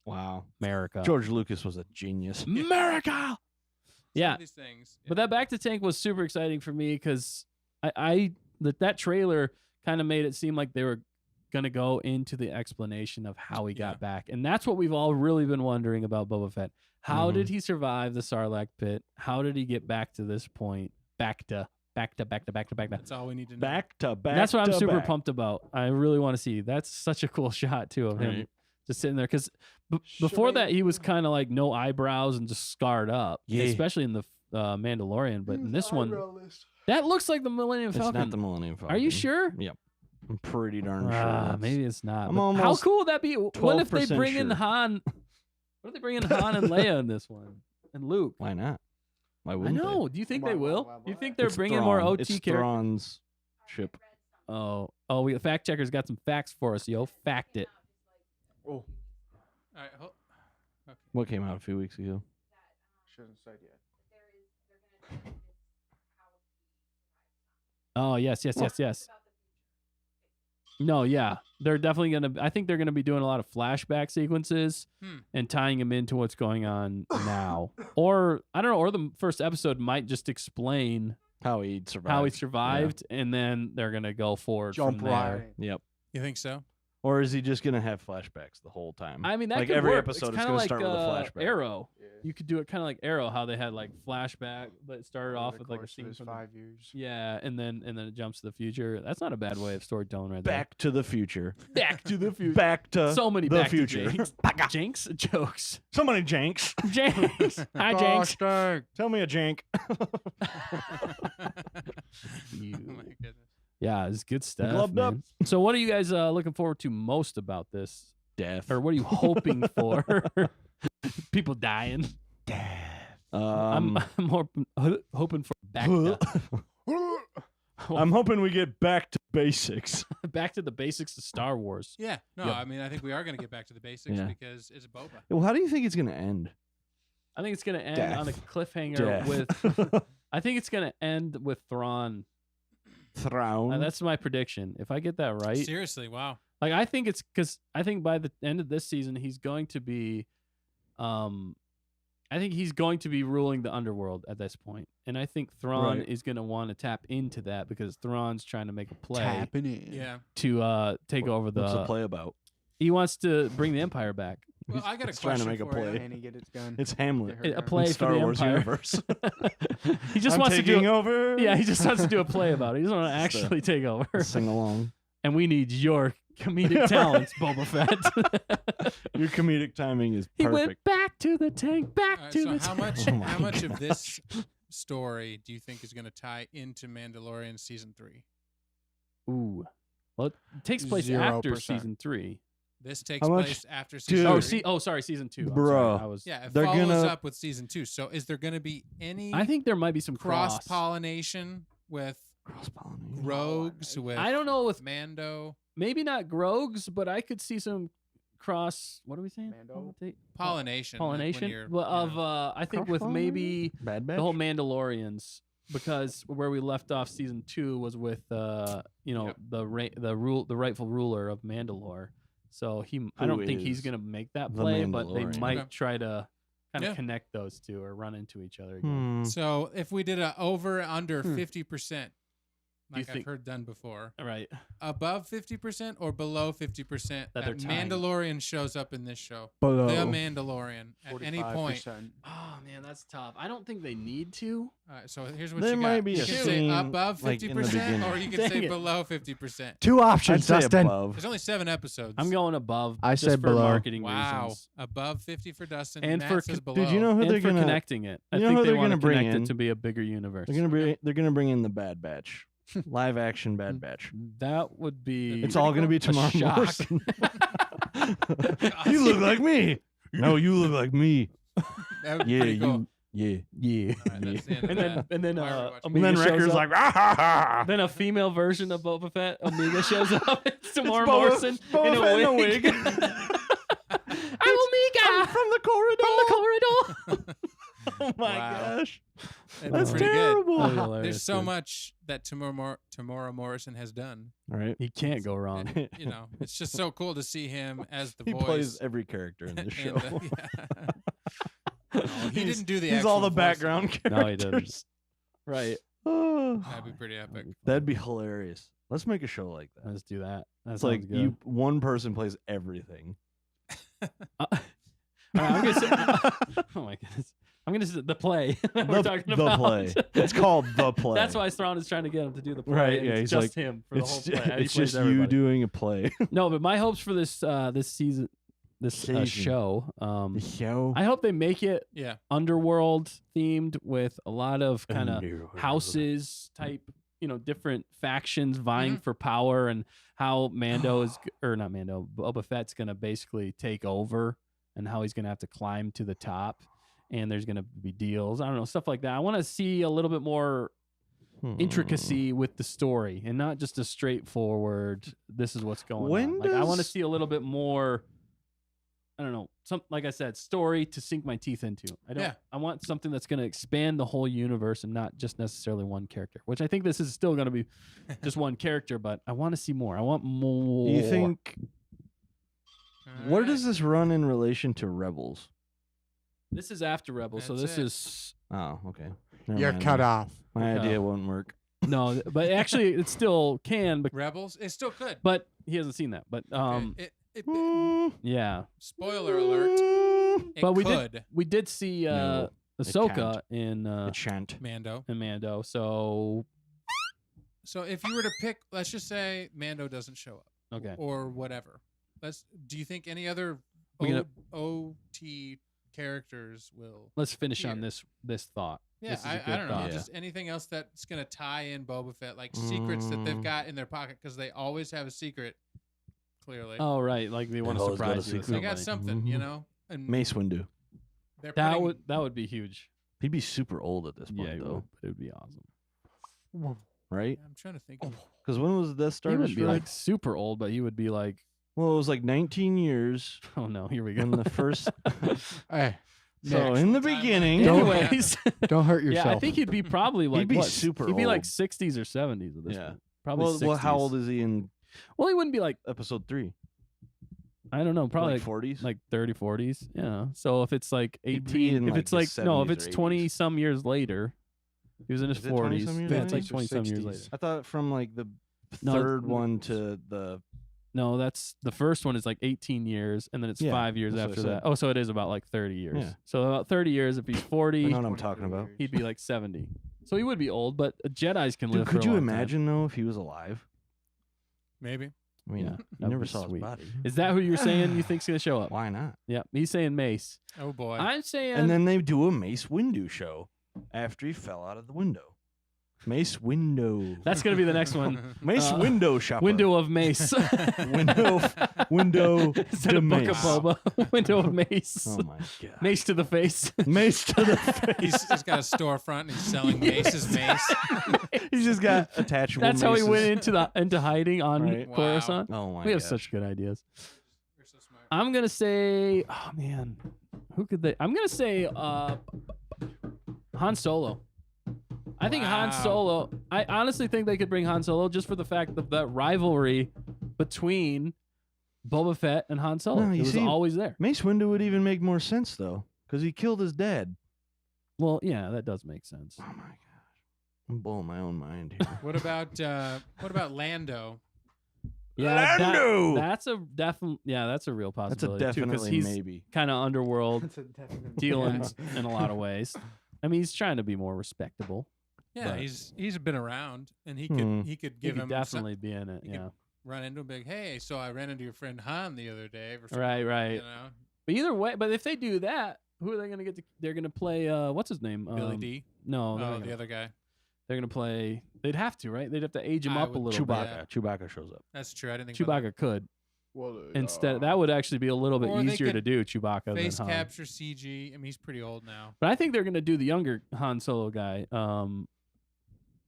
Speaker 1: Wow.
Speaker 4: America.
Speaker 1: George Lucas was a genius.
Speaker 4: America.
Speaker 3: Some
Speaker 4: Yeah.
Speaker 3: of these things.
Speaker 4: But that back to tank was super exciting for me because that trailer kind of made it seem like they were gonna go into the explanation of how he
Speaker 3: Yeah.
Speaker 4: got back, and that's what we've all really been wondering about Boba Fett. How did he survive the Sarlacc pit? How did he get back to this point? Back to.
Speaker 3: That's all we need to know.
Speaker 1: Back to back.
Speaker 4: That's what I'm
Speaker 1: to
Speaker 4: super
Speaker 1: back.
Speaker 4: pumped about. I really want to see. That's such a cool shot too of him
Speaker 1: Right.
Speaker 4: just sitting there because before that he was kind of like no eyebrows and just scarred up,
Speaker 1: Yeah.
Speaker 4: especially in the Mandalorian. But in this one, that looks like the Millennium
Speaker 1: It's
Speaker 4: Falcon.
Speaker 1: not the Millennium Falcon.
Speaker 4: Are you sure?
Speaker 1: Yep. I'm pretty darn sure. that's-
Speaker 4: Maybe it's not.
Speaker 1: I'm
Speaker 4: but how
Speaker 1: almost
Speaker 4: cool would that be? What if they
Speaker 1: 12%
Speaker 4: bring in
Speaker 1: sure.
Speaker 4: Han? What if they bring in Han and Leia in this one and Luke?
Speaker 1: Why not? Why
Speaker 4: I
Speaker 1: wouldn't
Speaker 4: know. Do you think
Speaker 2: Why,
Speaker 4: they
Speaker 2: why,
Speaker 4: will?
Speaker 2: why,
Speaker 4: Do you
Speaker 2: why?
Speaker 4: think
Speaker 1: they?
Speaker 4: they're
Speaker 1: It's
Speaker 4: bringing more
Speaker 1: Thrawn.
Speaker 4: OT
Speaker 1: It's
Speaker 4: characters?
Speaker 1: Thrawn's ship.
Speaker 4: Oh, we fact checkers got some facts for us, yo. Fact it.
Speaker 2: Oh,
Speaker 3: All right, okay.
Speaker 1: What came out a few weeks ago?
Speaker 2: shouldn't say yet.
Speaker 4: Oh yes. No, yeah, they're definitely gonna. I think they're gonna be doing a lot of flashback sequences and tying them into what's going on now. Or I don't know. Or the first episode might just explain
Speaker 1: How he survived.
Speaker 4: how he survived, and then they're gonna go forward
Speaker 2: Jump
Speaker 4: from there.
Speaker 2: right.
Speaker 1: Yep.
Speaker 3: You think so?
Speaker 1: Or is he just gonna have flashbacks the whole time?
Speaker 4: I mean, that
Speaker 1: like
Speaker 4: could
Speaker 1: every
Speaker 4: work.
Speaker 1: episode
Speaker 4: It's
Speaker 1: is
Speaker 4: kinda
Speaker 1: gonna
Speaker 4: like,
Speaker 1: start with a flashback.
Speaker 4: Arrow.
Speaker 2: Yeah.
Speaker 4: You could do it kind of like Arrow, how they had like flashback, but it started off
Speaker 2: Over
Speaker 4: with
Speaker 2: the
Speaker 4: like a
Speaker 2: course of
Speaker 4: scene
Speaker 2: his
Speaker 4: from the
Speaker 2: 5 years.
Speaker 4: yeah, and then it jumps to the future. That's not a bad way of storytelling, right
Speaker 1: Back to the future.
Speaker 4: there. Back to the future.
Speaker 1: Back to
Speaker 4: So many
Speaker 1: the
Speaker 4: back to
Speaker 1: future.
Speaker 4: Jinx. Jinx jokes.
Speaker 1: So many janks.
Speaker 4: Jinx. Hi, Jinx.
Speaker 1: Tell me a jank.
Speaker 3: Oh my goodness.
Speaker 4: Yeah, it's good stuff,
Speaker 1: Gloved up.
Speaker 4: man. So, what are you guys looking forward to most about this,
Speaker 1: Death.
Speaker 4: or what are you hoping for? People dying. I'm hoping for back to,
Speaker 1: I'm hoping we get back to basics.
Speaker 4: back to the basics of Star Wars.
Speaker 3: Yeah. No,
Speaker 4: Yep.
Speaker 3: I mean, I think we are going to get back to the basics
Speaker 1: Yeah.
Speaker 3: because it's Boba.
Speaker 1: Well, how do you think it's gonna end?
Speaker 4: I think it's gonna end
Speaker 1: Death.
Speaker 4: on a cliffhanger
Speaker 1: Death.
Speaker 4: with. I think it's gonna end with Thrawn.
Speaker 1: Thrawn.
Speaker 4: That's my prediction. If I get that right,
Speaker 3: Seriously, wow.
Speaker 4: like I think it's because I think by the end of this season he's going to be, I think he's going to be ruling the underworld at this point, and I think Thrawn
Speaker 1: Right.
Speaker 4: is going to want to tap into that because Thrawn's trying to make a play
Speaker 2: Tapping in.
Speaker 3: Yeah.
Speaker 4: to take over
Speaker 1: What's the play about?
Speaker 4: He wants to bring the Empire back.
Speaker 3: Well, I got a
Speaker 1: He's trying to
Speaker 3: question
Speaker 1: make a
Speaker 3: for you.
Speaker 1: play.
Speaker 2: And he get its gun.
Speaker 1: It's Hamlet.
Speaker 2: Get her
Speaker 4: A
Speaker 2: gun.
Speaker 4: play
Speaker 1: in
Speaker 4: for
Speaker 1: Star
Speaker 4: the
Speaker 1: Wars
Speaker 4: Empire.
Speaker 1: universe.
Speaker 4: He just
Speaker 1: I'm
Speaker 4: wants to
Speaker 1: taking
Speaker 4: do.
Speaker 1: over.
Speaker 4: Yeah, he just wants to do a play about it. He doesn't want to
Speaker 1: Just,
Speaker 4: actually take over.
Speaker 1: Sing along.
Speaker 4: And we need your comedic talents, Boba Fett.
Speaker 1: Your comedic timing is
Speaker 4: He
Speaker 1: perfect.
Speaker 4: went back to the tank, back
Speaker 3: All right,
Speaker 4: to
Speaker 3: so
Speaker 4: the
Speaker 3: how
Speaker 4: tank.
Speaker 3: much
Speaker 1: Oh my
Speaker 3: how much of
Speaker 1: gosh.
Speaker 3: this story do you think is going to tie into Mandalorian season 3?
Speaker 4: Ooh. Well, it takes place after
Speaker 2: 0%.
Speaker 4: season 3.
Speaker 3: This takes
Speaker 1: How much-
Speaker 3: place after
Speaker 1: Dude.
Speaker 3: season
Speaker 4: Oh,
Speaker 3: 3.
Speaker 4: sorry, season 2. I'm sorry.
Speaker 1: Bro.
Speaker 4: I was.
Speaker 3: Yeah, it
Speaker 1: They're
Speaker 3: follows
Speaker 1: gonna-
Speaker 3: up with season 2. So is there going to be any
Speaker 4: I think there might be some
Speaker 3: cross pollination with
Speaker 1: Cross-pollination.
Speaker 3: rogues with
Speaker 4: I don't know with
Speaker 3: Mando
Speaker 4: maybe not Grogs, but I could see some cross. What are we saying?
Speaker 2: Mando?
Speaker 3: pollination.
Speaker 4: Pollination.
Speaker 3: When you're,
Speaker 4: Well,
Speaker 3: you
Speaker 4: of
Speaker 3: know.
Speaker 4: I think with maybe
Speaker 1: Bad Batch.
Speaker 4: the whole Mandalorians, because where we left off season 2 was with
Speaker 3: Yep.
Speaker 4: the rightful ruler of Mandalore. So I
Speaker 1: Who
Speaker 4: don't think he's
Speaker 1: is
Speaker 4: gonna make that
Speaker 1: the
Speaker 4: play, but they
Speaker 1: Mandalorian.
Speaker 4: might
Speaker 3: Okay.
Speaker 4: try to kind of
Speaker 3: Yeah.
Speaker 4: connect those two or run into each other again.
Speaker 1: Hmm.
Speaker 3: So if we did a over under
Speaker 4: Hmm.
Speaker 3: 50%,
Speaker 4: Do you
Speaker 3: like I've
Speaker 4: think-
Speaker 3: heard done before,
Speaker 4: Right.
Speaker 3: above 50% or below 50%
Speaker 4: That they're
Speaker 3: that
Speaker 4: tying.
Speaker 3: Mandalorian shows up in this show.
Speaker 1: Below.
Speaker 3: The Mandalorian at any point.
Speaker 2: 45%.
Speaker 4: Oh man, that's tough. I don't think they need to.
Speaker 3: All right, so here's what
Speaker 1: There
Speaker 3: you got.
Speaker 1: might be
Speaker 3: you
Speaker 1: a
Speaker 3: can
Speaker 1: scene,
Speaker 3: say above
Speaker 1: like, in the
Speaker 3: 50% or
Speaker 1: beginning.
Speaker 3: you can
Speaker 4: Dang
Speaker 3: say
Speaker 4: it.
Speaker 3: below 50%.
Speaker 2: Two
Speaker 1: I'd
Speaker 2: options,
Speaker 1: say
Speaker 2: Dustin.
Speaker 1: above.
Speaker 3: There's only 7 episodes.
Speaker 4: I'm going above.
Speaker 2: I
Speaker 4: just
Speaker 2: said
Speaker 4: for
Speaker 2: below.
Speaker 4: marketing
Speaker 3: Wow.
Speaker 4: reasons
Speaker 3: Above 50 for Dustin.
Speaker 4: And
Speaker 3: Matt
Speaker 4: for
Speaker 3: says
Speaker 4: con-
Speaker 3: below.
Speaker 1: Dude, you know who
Speaker 4: and
Speaker 1: they're
Speaker 4: for
Speaker 1: gonna?
Speaker 4: connecting it. I
Speaker 1: you know
Speaker 4: think
Speaker 1: who
Speaker 4: they
Speaker 1: they're
Speaker 4: want to
Speaker 1: gonna bring
Speaker 4: connect
Speaker 1: in?
Speaker 4: it to be a bigger universe.
Speaker 1: They're gonna bring in the Bad Batch, live action Bad Batch.
Speaker 4: That would be.
Speaker 1: It's all gonna be
Speaker 4: a
Speaker 1: Tamar
Speaker 4: shock.
Speaker 1: Morrison. You look like me. No, you look like me.
Speaker 3: That would be
Speaker 1: Yeah,
Speaker 3: pretty cool.
Speaker 1: you. Yeah.
Speaker 4: Yeah.
Speaker 3: All right, that's the end of
Speaker 4: And
Speaker 3: that.
Speaker 4: then
Speaker 3: Why are we watching?
Speaker 1: And then
Speaker 4: Omega shows
Speaker 1: Wrecker's
Speaker 4: up.
Speaker 1: like, ah, ha, ha.
Speaker 4: Then a female version of Boba Fett, Omega, shows up. It's Tamar
Speaker 1: Boba-
Speaker 4: Morrison
Speaker 1: Boba
Speaker 4: in
Speaker 1: Fett
Speaker 4: a wig. I'm Omega
Speaker 1: from the corridor.
Speaker 4: from the corridor.
Speaker 1: Oh my
Speaker 3: Wow.
Speaker 1: gosh,
Speaker 3: That'd be
Speaker 1: that's
Speaker 3: pretty good.
Speaker 1: terrible.
Speaker 4: That'd be hilarious,
Speaker 3: There's so
Speaker 4: dude.
Speaker 3: much that Tamora Morrison has done.
Speaker 1: All right,
Speaker 4: He can't go wrong.
Speaker 3: You know, it's just so cool to see him as the
Speaker 1: he
Speaker 3: voice.
Speaker 1: plays every character in the show.
Speaker 3: and, yeah. No, he didn't do the
Speaker 1: He's all
Speaker 3: actual
Speaker 1: the
Speaker 3: voice.
Speaker 1: background characters.
Speaker 4: No, he didn't. Right.
Speaker 1: Oh,
Speaker 3: That'd be pretty epic.
Speaker 1: that'd be hilarious. Let's make a show like that.
Speaker 4: Let's do that. That
Speaker 1: It's
Speaker 4: sounds
Speaker 1: like
Speaker 4: good.
Speaker 1: one person plays everything.
Speaker 4: All right, I'm gonna say, oh my goodness. I'm gonna say the play that we're talking
Speaker 1: the
Speaker 4: about.
Speaker 1: play. It's called The Play.
Speaker 4: That's why Thrawn is trying to get him to do the play.
Speaker 1: Right,
Speaker 4: and
Speaker 1: yeah,
Speaker 4: it's
Speaker 1: he's
Speaker 4: just
Speaker 1: like,
Speaker 4: him for the whole
Speaker 1: it's,
Speaker 4: play. He
Speaker 1: it's
Speaker 4: plays
Speaker 1: just you
Speaker 4: everybody.
Speaker 1: doing a play.
Speaker 4: No, but my hopes for this this season, this
Speaker 1: Season.
Speaker 4: show,
Speaker 1: show.
Speaker 4: I hope they make it
Speaker 3: Yeah.
Speaker 4: underworld themed with a lot of kind of houses type, different factions vying
Speaker 3: Mhm.
Speaker 4: for power, and how Mando is, or not Mando, Boba Fett's gonna basically take over, and how he's gonna have to climb to the top, and there's gonna be deals. I don't know, stuff like that. I want to see a little bit more intricacy with the story, and not just a straightforward. This is what's going
Speaker 1: When
Speaker 4: on. Like I want to
Speaker 1: does-
Speaker 4: see a little bit more. I don't know, like I said, story to sink my teeth into.
Speaker 3: Yeah.
Speaker 4: I want something that's going to expand the whole universe and not just necessarily one character. Which I think this is still going to be just one character, but I want to see more. I want more.
Speaker 1: Do you think? Where
Speaker 3: Alright.
Speaker 1: does this run in relation to Rebels?
Speaker 4: This is after Rebels, so
Speaker 3: That's
Speaker 4: this
Speaker 3: it.
Speaker 4: is
Speaker 1: Oh, okay. Never
Speaker 2: You're
Speaker 1: mind
Speaker 2: cut
Speaker 1: then.
Speaker 2: off.
Speaker 1: My
Speaker 4: Okay.
Speaker 1: idea won't work.
Speaker 4: no, but actually it still can.
Speaker 3: Rebels? It still could.
Speaker 4: But he hasn't seen that. But
Speaker 1: Mm,
Speaker 4: yeah.
Speaker 3: spoiler alert. It
Speaker 4: But
Speaker 3: could.
Speaker 4: we did see
Speaker 1: No,
Speaker 4: Ahsoka in
Speaker 1: it shan't.
Speaker 3: Mando.
Speaker 4: Mando. So
Speaker 3: So if you were to pick, let's just say Mando doesn't show up
Speaker 4: okay.
Speaker 3: or whatever. Do you think any other
Speaker 4: We gonna-
Speaker 3: OT characters will?
Speaker 4: Let's finish on
Speaker 3: Here.
Speaker 4: this thought.
Speaker 3: Yeah,
Speaker 4: This is a
Speaker 3: I
Speaker 4: good
Speaker 3: don't know.
Speaker 4: thought.
Speaker 3: Just anything else that's going to tie in Boba Fett, like secrets that they've got in their pocket, because they always have a secret, clearly.
Speaker 4: Oh right, like they want to
Speaker 1: always got a
Speaker 4: surprise you with
Speaker 3: they
Speaker 1: secret.
Speaker 3: got
Speaker 4: somebody.
Speaker 3: something, you
Speaker 1: Mhm.
Speaker 3: know? And
Speaker 1: Mace Windu.
Speaker 3: they're
Speaker 4: That
Speaker 3: putting-
Speaker 4: would be huge.
Speaker 1: He'd be super old at this point,
Speaker 4: Yeah, it
Speaker 1: though,
Speaker 4: would be awesome.
Speaker 1: right?
Speaker 3: I'm trying to think. Of,
Speaker 1: Because when was Death Star
Speaker 4: He wouldn't be
Speaker 1: destroyed?
Speaker 4: like super old, but he would be like,
Speaker 1: Well, it was like 19 years
Speaker 4: oh no, here we go.
Speaker 1: when the first.
Speaker 2: Hey,
Speaker 1: So
Speaker 2: next.
Speaker 1: in the
Speaker 3: Timeline.
Speaker 1: beginning,
Speaker 2: Don't-
Speaker 4: Anyways,
Speaker 2: Don't hurt yourself.
Speaker 4: yeah, I think he'd be probably like
Speaker 1: be
Speaker 4: what,
Speaker 1: super
Speaker 4: He'd be like
Speaker 1: old.
Speaker 4: 60s or 70s at this
Speaker 1: Yeah.
Speaker 4: point. Probably
Speaker 1: well,
Speaker 4: 60s.
Speaker 1: how old is he in
Speaker 4: Well, he wouldn't be like
Speaker 1: episode 3?
Speaker 4: I don't know, probably
Speaker 1: like 40s.
Speaker 4: like 30, 40s. Yeah. So if it's like
Speaker 1: He'd be
Speaker 4: 18,
Speaker 1: in,
Speaker 4: if
Speaker 1: like,
Speaker 4: it's
Speaker 1: his
Speaker 4: like no, if
Speaker 1: 70s
Speaker 4: it's
Speaker 1: or
Speaker 4: 20
Speaker 1: 80s.
Speaker 4: some years later, he was in his
Speaker 1: Is it 20
Speaker 4: 40s.
Speaker 1: some years
Speaker 4: Yeah,
Speaker 1: later?
Speaker 4: it's like
Speaker 2: 50s or
Speaker 4: 20 some years
Speaker 2: 60s.
Speaker 4: later.
Speaker 1: I thought from like the
Speaker 4: No,
Speaker 1: third one to the
Speaker 4: No, that's the first one is like 18 years, and then it's
Speaker 1: Yeah,
Speaker 4: 5 years
Speaker 1: that's what I
Speaker 4: after
Speaker 1: said.
Speaker 4: that. Oh, so it is about like 30 years.
Speaker 1: Yeah.
Speaker 4: So about 30 years. If he's
Speaker 1: I
Speaker 4: 40,
Speaker 1: know what I'm talking
Speaker 2: 23
Speaker 1: about.
Speaker 2: years.
Speaker 4: he'd be like 70. So he would be old, but Jedi's can
Speaker 1: Dude,
Speaker 4: live for
Speaker 1: could
Speaker 4: a
Speaker 1: you
Speaker 4: long time.
Speaker 1: imagine though if he was alive?
Speaker 3: Maybe.
Speaker 1: I mean,
Speaker 4: Yeah,
Speaker 1: you
Speaker 4: that'd
Speaker 1: never
Speaker 4: be
Speaker 1: saw
Speaker 4: sweet.
Speaker 1: his body.
Speaker 4: Is that who you're saying you think's going to show up?
Speaker 1: Why not?
Speaker 4: Yeah, he's saying Mace.
Speaker 3: Oh boy.
Speaker 4: I'm saying
Speaker 1: And then they do a Mace Windu show after he fell out of the window. Mace Window.
Speaker 4: that's going to be the next one.
Speaker 1: Mace
Speaker 4: Window
Speaker 1: Shopper.
Speaker 4: Window of Mace.
Speaker 1: Window
Speaker 4: Instead
Speaker 1: to
Speaker 4: of Book of
Speaker 1: Mace.
Speaker 4: Boba. Window of Mace.
Speaker 1: Oh my god.
Speaker 4: Mace to the face.
Speaker 1: Mace to the face.
Speaker 3: He's got a storefront and he's selling Mace's mace.
Speaker 1: He's just got attachable
Speaker 4: That's how he
Speaker 1: maces.
Speaker 4: went into hiding on
Speaker 1: Right.
Speaker 3: Wow.
Speaker 4: Coruscant.
Speaker 1: Oh my
Speaker 4: We have
Speaker 1: gosh.
Speaker 4: such good ideas.
Speaker 3: You're so smart.
Speaker 4: I'm gonna say, oh man, who could they? I'm gonna say Han Solo. I think Han
Speaker 3: Wow.
Speaker 4: Solo. I honestly think they could bring Han Solo just for the fact of that rivalry between Boba Fett and Han Solo.
Speaker 1: No,
Speaker 4: it
Speaker 1: you
Speaker 4: was
Speaker 1: see-
Speaker 4: always there.
Speaker 1: Mace Windu would even make more sense though, because he killed his dad.
Speaker 4: Well, yeah, that does make sense.
Speaker 1: Oh my gosh. I'm blowing my own mind here.
Speaker 3: What about Lando?
Speaker 4: Yeah,
Speaker 1: Lando!
Speaker 4: that's a definite. Yeah, that's a real
Speaker 1: That's a
Speaker 4: possibility too, because
Speaker 1: definitely
Speaker 4: he's
Speaker 1: maybe.
Speaker 4: kind of underworld
Speaker 2: That's a definite
Speaker 4: dealing
Speaker 3: Yeah.
Speaker 4: in a lot of ways. I mean, he's trying to be more respectable.
Speaker 3: Yeah,
Speaker 4: But-
Speaker 3: he's been around and he
Speaker 1: Hmm.
Speaker 3: could
Speaker 4: He
Speaker 3: give
Speaker 4: could
Speaker 3: him
Speaker 4: definitely be in it.
Speaker 3: he could
Speaker 4: Yeah.
Speaker 3: run into him big. Hey, so I ran into your friend Han the other day. Or something,
Speaker 4: Right.
Speaker 3: You know,
Speaker 4: But either way, but if they do that, who are they going to get? They're going to play. What's his name?
Speaker 3: Billy D.
Speaker 4: No, they're
Speaker 3: Oh,
Speaker 4: not
Speaker 3: the
Speaker 4: gonna-
Speaker 3: other guy.
Speaker 4: They're going to play. They'd have to, right? They'd have to age him
Speaker 3: I
Speaker 4: up a
Speaker 3: would-
Speaker 4: little
Speaker 1: Chewbacca.
Speaker 3: Yeah.
Speaker 1: Chewbacca shows up.
Speaker 3: That's true. I didn't think about
Speaker 4: bit. Chewbacca could
Speaker 2: Well,
Speaker 4: instead. That would actually be a little bit
Speaker 3: Or they
Speaker 4: easier to
Speaker 3: could
Speaker 4: do Chewbacca
Speaker 3: that. Face
Speaker 4: than Han.
Speaker 3: capture CG. I mean, he's pretty old now.
Speaker 4: But I think they're going to do the younger Han Solo guy.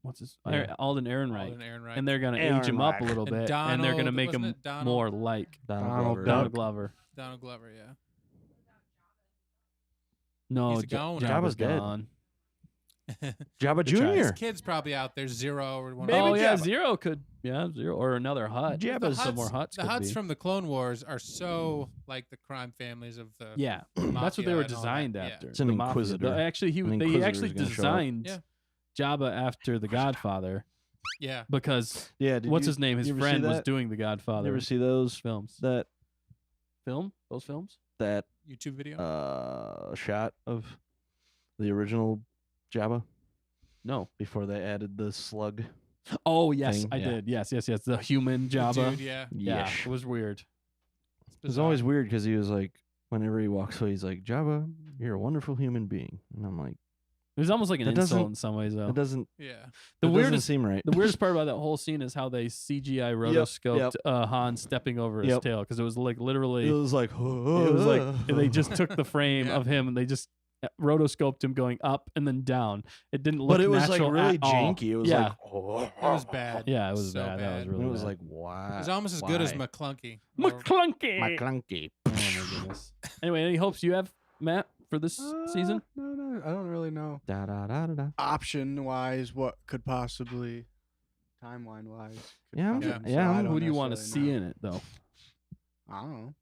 Speaker 4: What's his?
Speaker 1: Yeah.
Speaker 4: Alden Ehrenreich.
Speaker 3: Alden Ehrenreich.
Speaker 4: And they're going to age him up a
Speaker 1: Ehrenreich.
Speaker 4: little
Speaker 3: And
Speaker 4: bit, and they're going to
Speaker 3: Donald-
Speaker 4: make him
Speaker 3: wasn't it Donald?
Speaker 4: more like
Speaker 1: Donald
Speaker 4: Donald
Speaker 1: Glover.
Speaker 4: Glover.
Speaker 3: Donald Glover. Yeah.
Speaker 4: No,
Speaker 3: He's gone.
Speaker 1: Jabba's dead.
Speaker 4: gone.
Speaker 1: Jabba
Speaker 3: His
Speaker 1: Jr.
Speaker 3: kid's probably out there. Zero or one.
Speaker 1: Baby
Speaker 4: Oh yeah,
Speaker 1: Jabba.
Speaker 4: Zero could. Yeah, Zero or another Hut.
Speaker 1: Jabba's
Speaker 4: some more Huts.
Speaker 3: The
Speaker 4: could
Speaker 3: Huts
Speaker 4: be.
Speaker 3: from the Clone Wars are so like the crime families of the.
Speaker 4: Yeah, that's what
Speaker 3: Mafia
Speaker 4: they were
Speaker 3: and all that,
Speaker 4: designed
Speaker 3: yeah.
Speaker 4: after.
Speaker 1: It's an
Speaker 4: the Mafia.
Speaker 1: Inquisitor.
Speaker 4: Actually,
Speaker 1: An
Speaker 4: they
Speaker 1: Inquisitor's
Speaker 4: actually
Speaker 1: gonna show up.
Speaker 4: designed
Speaker 3: Yeah.
Speaker 4: Jabba after the Godfather
Speaker 3: Yeah.
Speaker 4: because
Speaker 1: Yeah. Did
Speaker 4: what's
Speaker 1: you,
Speaker 4: his name? His
Speaker 1: you ever see
Speaker 4: friend was
Speaker 1: that?
Speaker 4: doing the
Speaker 1: You
Speaker 4: Godfather
Speaker 1: ever see those
Speaker 4: films.
Speaker 1: that
Speaker 4: Those films?
Speaker 3: YouTube video.
Speaker 1: shot of the original Jabba
Speaker 4: No.
Speaker 1: before they added the slug?
Speaker 4: Oh yes,
Speaker 1: Thing,
Speaker 4: I
Speaker 1: yeah.
Speaker 4: did. Yes. The human
Speaker 3: The
Speaker 4: Jabba.
Speaker 3: Dude, yeah.
Speaker 4: Yeah,
Speaker 1: Yeesh.
Speaker 4: it was weird.
Speaker 1: It was always weird because he was like, whenever he walks away, he's like, Jabba, you're a wonderful human being, and I'm like,
Speaker 4: It was almost like an
Speaker 1: That
Speaker 4: insult
Speaker 1: doesn't-
Speaker 4: in some ways, though.
Speaker 1: it doesn't.
Speaker 3: Yeah.
Speaker 4: The
Speaker 1: it doesn't
Speaker 4: weirdest
Speaker 1: seem right.
Speaker 4: The weirdest part about that whole scene is how they CGI rotoscoped Han stepping over his
Speaker 1: Yep.
Speaker 4: tail because it was like literally
Speaker 1: It was like,
Speaker 4: it was like they just took the frame
Speaker 3: Yeah.
Speaker 4: of him and they just rotoscoped him going up and then down. It didn't look
Speaker 1: but it was like
Speaker 4: natural
Speaker 1: really
Speaker 4: at all.
Speaker 1: janky. It was
Speaker 4: Yeah.
Speaker 1: like,
Speaker 3: It was bad.
Speaker 4: Yeah, it was
Speaker 3: So
Speaker 4: bad. That was
Speaker 3: bad.
Speaker 4: really
Speaker 1: it was
Speaker 4: bad.
Speaker 1: like, why?
Speaker 3: It was almost as good as
Speaker 1: why?
Speaker 3: McClunky. Or-
Speaker 4: McClunky.
Speaker 1: McClunky.
Speaker 4: Oh my goodness. Anyway, any hopes you have, Matt, for this season?
Speaker 2: No, I don't really know.
Speaker 1: Da da da da da.
Speaker 2: Option wise, what could possibly, timeline wise?
Speaker 1: Yeah, I'm
Speaker 3: just-
Speaker 1: yeah, I'm-
Speaker 4: Who do you want to see
Speaker 2: it?
Speaker 4: in it, though?
Speaker 2: I don't know.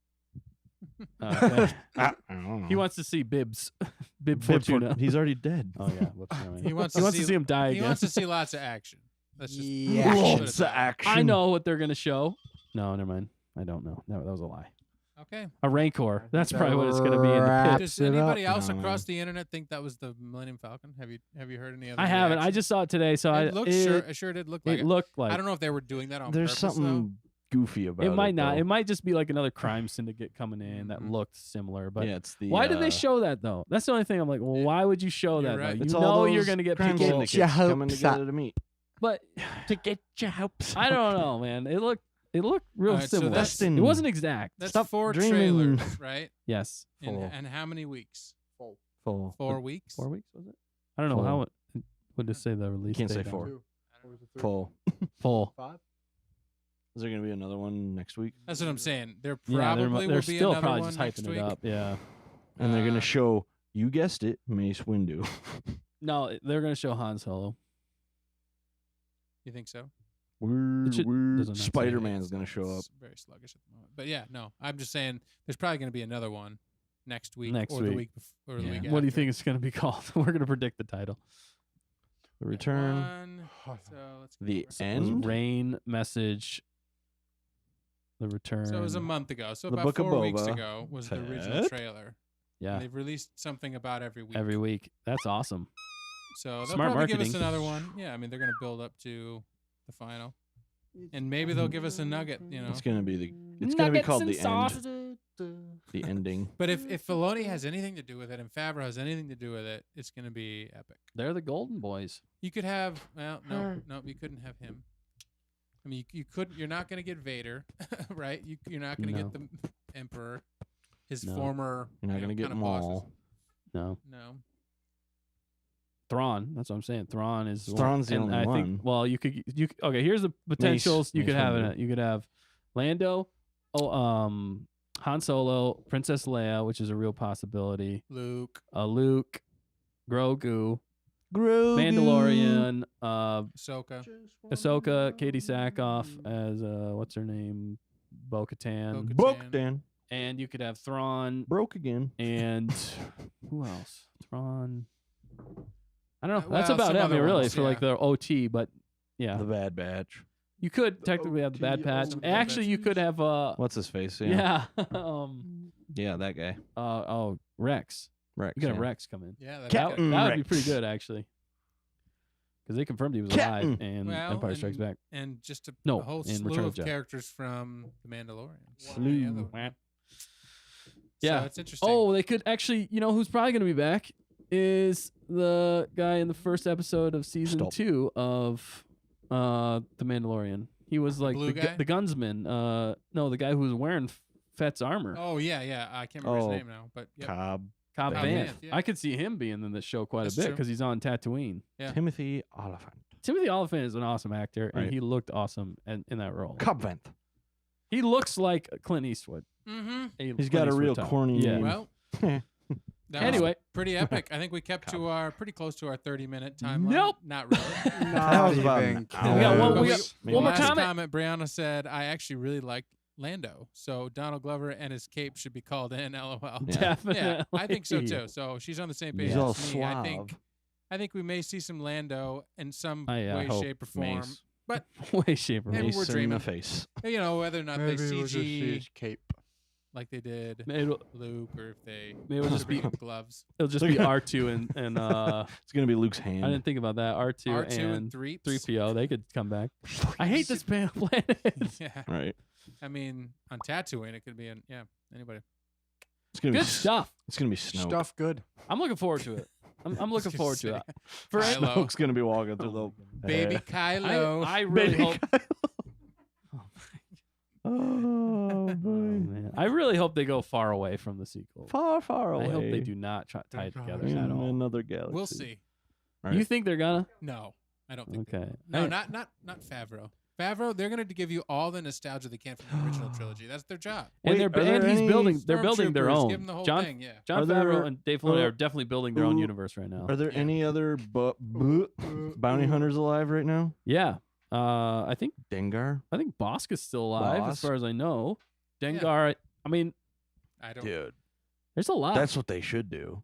Speaker 4: Okay.
Speaker 1: I don't know.
Speaker 4: He wants to see Bibbs. Bib
Speaker 1: Bib for-
Speaker 4: Fortuna.
Speaker 1: He's already dead.
Speaker 4: Oh yeah. Whoops, never mind.
Speaker 3: He wants
Speaker 4: He
Speaker 3: to
Speaker 4: wants to
Speaker 3: see-
Speaker 4: see him die
Speaker 3: He
Speaker 4: again.
Speaker 3: wants to see lots of action. That's just
Speaker 2: Yeah.
Speaker 3: put it
Speaker 1: Lots
Speaker 3: that
Speaker 1: of
Speaker 3: way.
Speaker 1: action.
Speaker 4: I know what they're gonna show. No, never mind. I don't know. No, that was a lie.
Speaker 3: Okay.
Speaker 4: A Rancor.
Speaker 2: think
Speaker 4: That's
Speaker 2: that
Speaker 4: probably what it's gonna be in the
Speaker 2: wraps
Speaker 4: pit.
Speaker 3: Does
Speaker 2: it up.
Speaker 3: anybody else
Speaker 1: No.
Speaker 3: across the internet think that was the Millennium Falcon? Have you heard any other?
Speaker 4: I haven't. I
Speaker 3: reactions?
Speaker 4: just saw it today, so
Speaker 3: It looked sure.
Speaker 4: it,
Speaker 3: It sure did look like
Speaker 4: it
Speaker 3: it.
Speaker 4: looked like
Speaker 3: I don't know if they were doing that on
Speaker 1: There's
Speaker 3: purpose.
Speaker 1: something goofy about it.
Speaker 4: it might not.
Speaker 1: though.
Speaker 4: It might just be like another crime syndicate coming in that
Speaker 3: Mhm.
Speaker 4: looked similar. But
Speaker 1: yeah, it's the.
Speaker 4: why did they show that though? That's the only thing I'm like. Well,
Speaker 3: Yeah.
Speaker 4: why would you show
Speaker 3: You're
Speaker 4: that?
Speaker 3: right.
Speaker 4: Though?
Speaker 1: It's
Speaker 4: You
Speaker 1: all
Speaker 4: know you're
Speaker 1: those
Speaker 4: gonna get
Speaker 1: crime
Speaker 4: people.
Speaker 1: syndicates
Speaker 2: your
Speaker 1: coming
Speaker 2: hopes
Speaker 1: together
Speaker 2: up.
Speaker 1: to meet.
Speaker 4: But
Speaker 1: To get your hopes.
Speaker 4: I don't know, man. It looked real
Speaker 3: Alright, so
Speaker 4: similar.
Speaker 3: that's-
Speaker 4: it wasn't exact.
Speaker 3: That's
Speaker 1: Stop
Speaker 3: 4
Speaker 1: dreaming.
Speaker 3: trailers, right?
Speaker 4: Yes.
Speaker 3: And how many weeks?
Speaker 1: Full.
Speaker 3: 4 weeks.
Speaker 4: 4 weeks was it? I don't know
Speaker 1: Full.
Speaker 4: how it would just say the release.
Speaker 1: Can't say
Speaker 4: date on
Speaker 1: 4.
Speaker 4: it.
Speaker 2: Two. Or was it three?
Speaker 1: Full.
Speaker 4: Full.
Speaker 2: 5?
Speaker 1: Is there gonna be another one next week?
Speaker 3: That's what I'm saying. There
Speaker 4: Yeah,
Speaker 3: probably
Speaker 4: they're
Speaker 3: will be
Speaker 4: still
Speaker 3: another
Speaker 4: probably
Speaker 3: one
Speaker 4: just
Speaker 3: next
Speaker 4: hyping
Speaker 3: week.
Speaker 4: it up. Yeah.
Speaker 1: And they're
Speaker 3: Uh,
Speaker 1: gonna show. You guessed it, Mace Windu.
Speaker 4: No, they're gonna show Han Solo.
Speaker 3: You think so?
Speaker 1: Word,
Speaker 4: should-
Speaker 1: word.
Speaker 4: doesn't have to be
Speaker 1: Spider-Man's gonna show up.
Speaker 3: It's very sluggish at the moment. But yeah, no, I'm just saying there's probably going to be another one next week
Speaker 4: Next
Speaker 3: or the
Speaker 4: week.
Speaker 3: week or the
Speaker 4: Yeah.
Speaker 3: week
Speaker 4: What do you
Speaker 3: after.
Speaker 4: think it's going to be called? We're going to predict the title.
Speaker 1: The return.
Speaker 3: One, so let's go
Speaker 1: The
Speaker 3: over.
Speaker 4: It was
Speaker 1: end.
Speaker 4: Rain Message. The Return.
Speaker 3: So it was a month ago. So
Speaker 1: The
Speaker 3: about
Speaker 1: Book of
Speaker 3: 4 weeks
Speaker 1: Boba.
Speaker 3: ago was the original
Speaker 1: Fett.
Speaker 3: trailer.
Speaker 4: Yeah,
Speaker 3: And they've released something about every week.
Speaker 4: every week. That's awesome.
Speaker 3: So they'll
Speaker 4: Smart
Speaker 3: probably give us
Speaker 4: marketing.
Speaker 3: another one. Yeah, I mean they're going to build up to the final, and maybe they'll give us a nugget. You know,
Speaker 1: It's gonna be the. It's gonna be
Speaker 4: Nuggets
Speaker 1: called
Speaker 4: and
Speaker 1: the
Speaker 4: sauce.
Speaker 1: end. The ending.
Speaker 3: but if Filoni has anything to do with it and Favreau has anything to do with it, it's going to be epic.
Speaker 4: They're the Golden Boys.
Speaker 3: You could have no, you couldn't have him. I mean, you couldn't. You're not going to get Vader, right? You're not going to
Speaker 4: No.
Speaker 3: get the Emperor, his
Speaker 4: No.
Speaker 3: former.
Speaker 1: You're not gonna get
Speaker 3: kind of bosses.
Speaker 1: Maul.
Speaker 4: No.
Speaker 3: No.
Speaker 4: Thrawn. That's what I'm saying. Thrawn is one.
Speaker 1: Thrawn's the
Speaker 4: And
Speaker 1: only
Speaker 4: I
Speaker 1: one.
Speaker 4: think. Well, you could. Okay. Here's the potentials you
Speaker 1: Mace
Speaker 4: could have in
Speaker 1: Windu.
Speaker 4: it. You could have Lando. Han Solo, Princess Leia, which is a real possibility.
Speaker 3: Luke,
Speaker 4: Luke, Grogu,
Speaker 1: Grogu.
Speaker 4: Mandalorian,
Speaker 3: Ahsoka,
Speaker 4: Ahsoka, Katie Sackhoff as what's her name, Bo-Katan,
Speaker 3: Bo-Katan.
Speaker 1: Dan.
Speaker 4: and you could have Thrawn
Speaker 1: Broke again.
Speaker 4: and who else? Thrawn. I don't know. That's
Speaker 3: well,
Speaker 4: about
Speaker 3: some
Speaker 4: it. I
Speaker 3: other
Speaker 4: mean, really,
Speaker 3: ones,
Speaker 4: for like
Speaker 3: yeah.
Speaker 4: the OT, but yeah,
Speaker 1: The Bad Batch.
Speaker 4: you could technically have the Bad Patch.
Speaker 2: OT.
Speaker 4: Actually, you could have
Speaker 1: What's his face?
Speaker 4: yeah,
Speaker 1: Yeah, that guy.
Speaker 4: Rex.
Speaker 1: Rex.
Speaker 4: You could have
Speaker 1: yeah.
Speaker 4: Rex come in.
Speaker 3: Yeah,
Speaker 1: Captain
Speaker 4: That would be
Speaker 1: Rex.
Speaker 4: pretty good actually, because they confirmed he was
Speaker 1: Captain.
Speaker 4: alive in
Speaker 3: Well,
Speaker 4: Empire Strikes
Speaker 3: and-
Speaker 4: Back.
Speaker 3: and just
Speaker 4: No,
Speaker 3: a whole
Speaker 4: in
Speaker 3: slew
Speaker 4: Return of
Speaker 3: of
Speaker 4: the Jedi.
Speaker 3: characters from The Mandalorian.
Speaker 1: Slew.
Speaker 4: Yeah.
Speaker 3: So it's interesting.
Speaker 4: Oh, they could actually. You know who's probably going to be back is the guy in the first episode of season
Speaker 1: Stop.
Speaker 4: 2 of The Mandalorian. He was like
Speaker 3: Blue guy?
Speaker 4: the gunsman. No, the guy who was wearing Fett's armor.
Speaker 3: Oh yeah. I can't remember
Speaker 1: Oh,
Speaker 3: his name now, but yep.
Speaker 1: Cobb.
Speaker 4: Cobb
Speaker 3: Cobb
Speaker 4: Vanth.
Speaker 3: Vanth, yeah.
Speaker 4: I could see him being in the show quite
Speaker 3: That's
Speaker 4: a bit
Speaker 3: true.
Speaker 4: because he's on Tatooine.
Speaker 3: Yeah.
Speaker 1: Timothy Oliphant.
Speaker 4: Timothy Olyphant is an awesome actor, and
Speaker 1: Right.
Speaker 4: he looked awesome in that role.
Speaker 1: Cobb Vanth.
Speaker 4: He looks like Clint Eastwood.
Speaker 3: Mm-hmm.
Speaker 1: He's got a real corny
Speaker 4: Yeah.
Speaker 1: name.
Speaker 3: Well, that was
Speaker 4: Anyway,
Speaker 3: pretty epic. I think we kept to our pretty close to our 30-minute timeline.
Speaker 4: Nope.
Speaker 3: Not really.
Speaker 1: That was about
Speaker 2: even
Speaker 1: an
Speaker 2: close.
Speaker 1: hour.
Speaker 4: We got one-
Speaker 3: But
Speaker 4: we got
Speaker 1: maybe
Speaker 4: one more
Speaker 3: last
Speaker 4: comment.
Speaker 3: comment. Brianna said, "I actually really liked Lando, so Donald Glover and his cape should be called in." LOL.
Speaker 1: Yeah.
Speaker 4: definitely.
Speaker 3: Yeah, I think so too. So she's on the same page
Speaker 1: He's all
Speaker 3: as me. I
Speaker 1: suave.
Speaker 3: think we may see some Lando in some
Speaker 4: I
Speaker 3: way,
Speaker 4: hope
Speaker 3: shape, or form.
Speaker 1: Mace.
Speaker 4: Way shape or
Speaker 3: Maybe
Speaker 1: Mace
Speaker 3: we're
Speaker 1: in
Speaker 3: dreaming.
Speaker 1: the face.
Speaker 3: You know, whether or not
Speaker 2: Maybe
Speaker 3: they
Speaker 2: we'll just see
Speaker 3: CG
Speaker 2: his cape.
Speaker 3: like they did
Speaker 4: Maybe
Speaker 3: Luke, or if they
Speaker 4: Maybe it'll just be-
Speaker 3: bring gloves.
Speaker 4: it'll just be R2 and
Speaker 1: It's gonna be Luke's hand.
Speaker 4: I didn't think about that. R2,
Speaker 3: R2 and
Speaker 4: and
Speaker 3: 3.
Speaker 4: 3PO. They could come back. I hate this planet.
Speaker 3: Yeah,
Speaker 1: Right.
Speaker 3: I mean, on Tatooine, it could be anybody.
Speaker 1: It's gonna
Speaker 4: Good
Speaker 1: be.
Speaker 4: stuff.
Speaker 1: It's gonna be Snoke.
Speaker 2: Stuff good.
Speaker 4: I'm looking forward to it. I'm looking
Speaker 3: gonna
Speaker 4: forward to
Speaker 3: say.
Speaker 4: it. For
Speaker 3: Kylo.
Speaker 1: Snoke's gonna be walking through the
Speaker 3: Baby Kylo.
Speaker 4: I really
Speaker 1: Baby
Speaker 4: hope.
Speaker 1: Oh
Speaker 4: Oh,
Speaker 1: boy.
Speaker 4: man. I really hope they go far away from the sequel.
Speaker 1: Far, far away.
Speaker 4: I hope they do not tie it together
Speaker 1: In
Speaker 4: at all.
Speaker 1: another galaxy.
Speaker 3: We'll see.
Speaker 1: Right.
Speaker 4: You think they're gonna?
Speaker 3: No, I don't think.
Speaker 4: Okay.
Speaker 3: No,
Speaker 4: I-
Speaker 3: not Favreau. Favreau, they're going to give you all the nostalgia they can from the original trilogy. That's their job.
Speaker 4: And
Speaker 1: Wait,
Speaker 4: they're
Speaker 1: are there
Speaker 4: and he's
Speaker 1: any
Speaker 4: building. They're building their
Speaker 3: Stormtroopers,
Speaker 4: own.
Speaker 3: Give them the whole
Speaker 4: John
Speaker 3: thing, yeah.
Speaker 4: John
Speaker 1: Are there-
Speaker 4: Favreau and Dave Filoni
Speaker 1: uh,
Speaker 4: are definitely building their own
Speaker 1: who-
Speaker 4: universe right now.
Speaker 1: Are there
Speaker 3: Yeah.
Speaker 1: any other bounty hunters alive right now?
Speaker 4: Yeah. I think
Speaker 1: Dengar.
Speaker 4: Bosk is still alive as far as I know. Dengar. I mean,
Speaker 3: I don't.
Speaker 1: Dude,
Speaker 4: there's a lot.
Speaker 1: that's what they should do.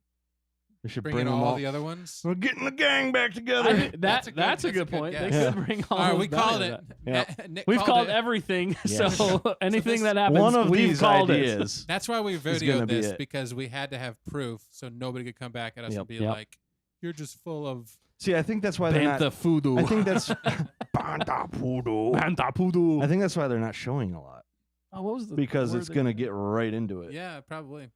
Speaker 1: They should
Speaker 3: Bring
Speaker 1: bring
Speaker 3: in
Speaker 1: them
Speaker 3: all
Speaker 1: all.
Speaker 3: the other ones.
Speaker 1: We're getting the gang back together.
Speaker 4: I think
Speaker 3: That's
Speaker 4: that's
Speaker 3: a
Speaker 4: a
Speaker 3: good-
Speaker 4: good point. They
Speaker 3: guess.
Speaker 4: could bring all.
Speaker 3: All right,
Speaker 4: those
Speaker 3: we called
Speaker 4: bounty
Speaker 3: it.
Speaker 1: Yeah.
Speaker 3: Nick
Speaker 4: We've called
Speaker 3: it.
Speaker 4: everything.
Speaker 1: Yes.
Speaker 4: So anything
Speaker 3: this-
Speaker 4: that happens,
Speaker 1: One of
Speaker 4: we've
Speaker 1: these
Speaker 4: called
Speaker 1: ideas.
Speaker 3: That's why we
Speaker 1: gonna
Speaker 3: videoed
Speaker 1: be
Speaker 3: this,
Speaker 1: it.
Speaker 3: because we had to have proof, so nobody could come back at us
Speaker 1: Yep.
Speaker 3: and be
Speaker 4: Yep.
Speaker 3: like, "You're just full of."
Speaker 1: See, I think that's why
Speaker 4: it.
Speaker 1: they're
Speaker 4: Bantha
Speaker 1: not.
Speaker 4: Fudu.
Speaker 1: I think that's. Banta Poodle.
Speaker 4: Bantha Fudu.
Speaker 1: I think that's why they're not showing a lot,
Speaker 4: Oh, what was the
Speaker 1: because
Speaker 4: word
Speaker 1: it's
Speaker 4: they-
Speaker 1: gonna get right into it.
Speaker 3: Yeah, probably.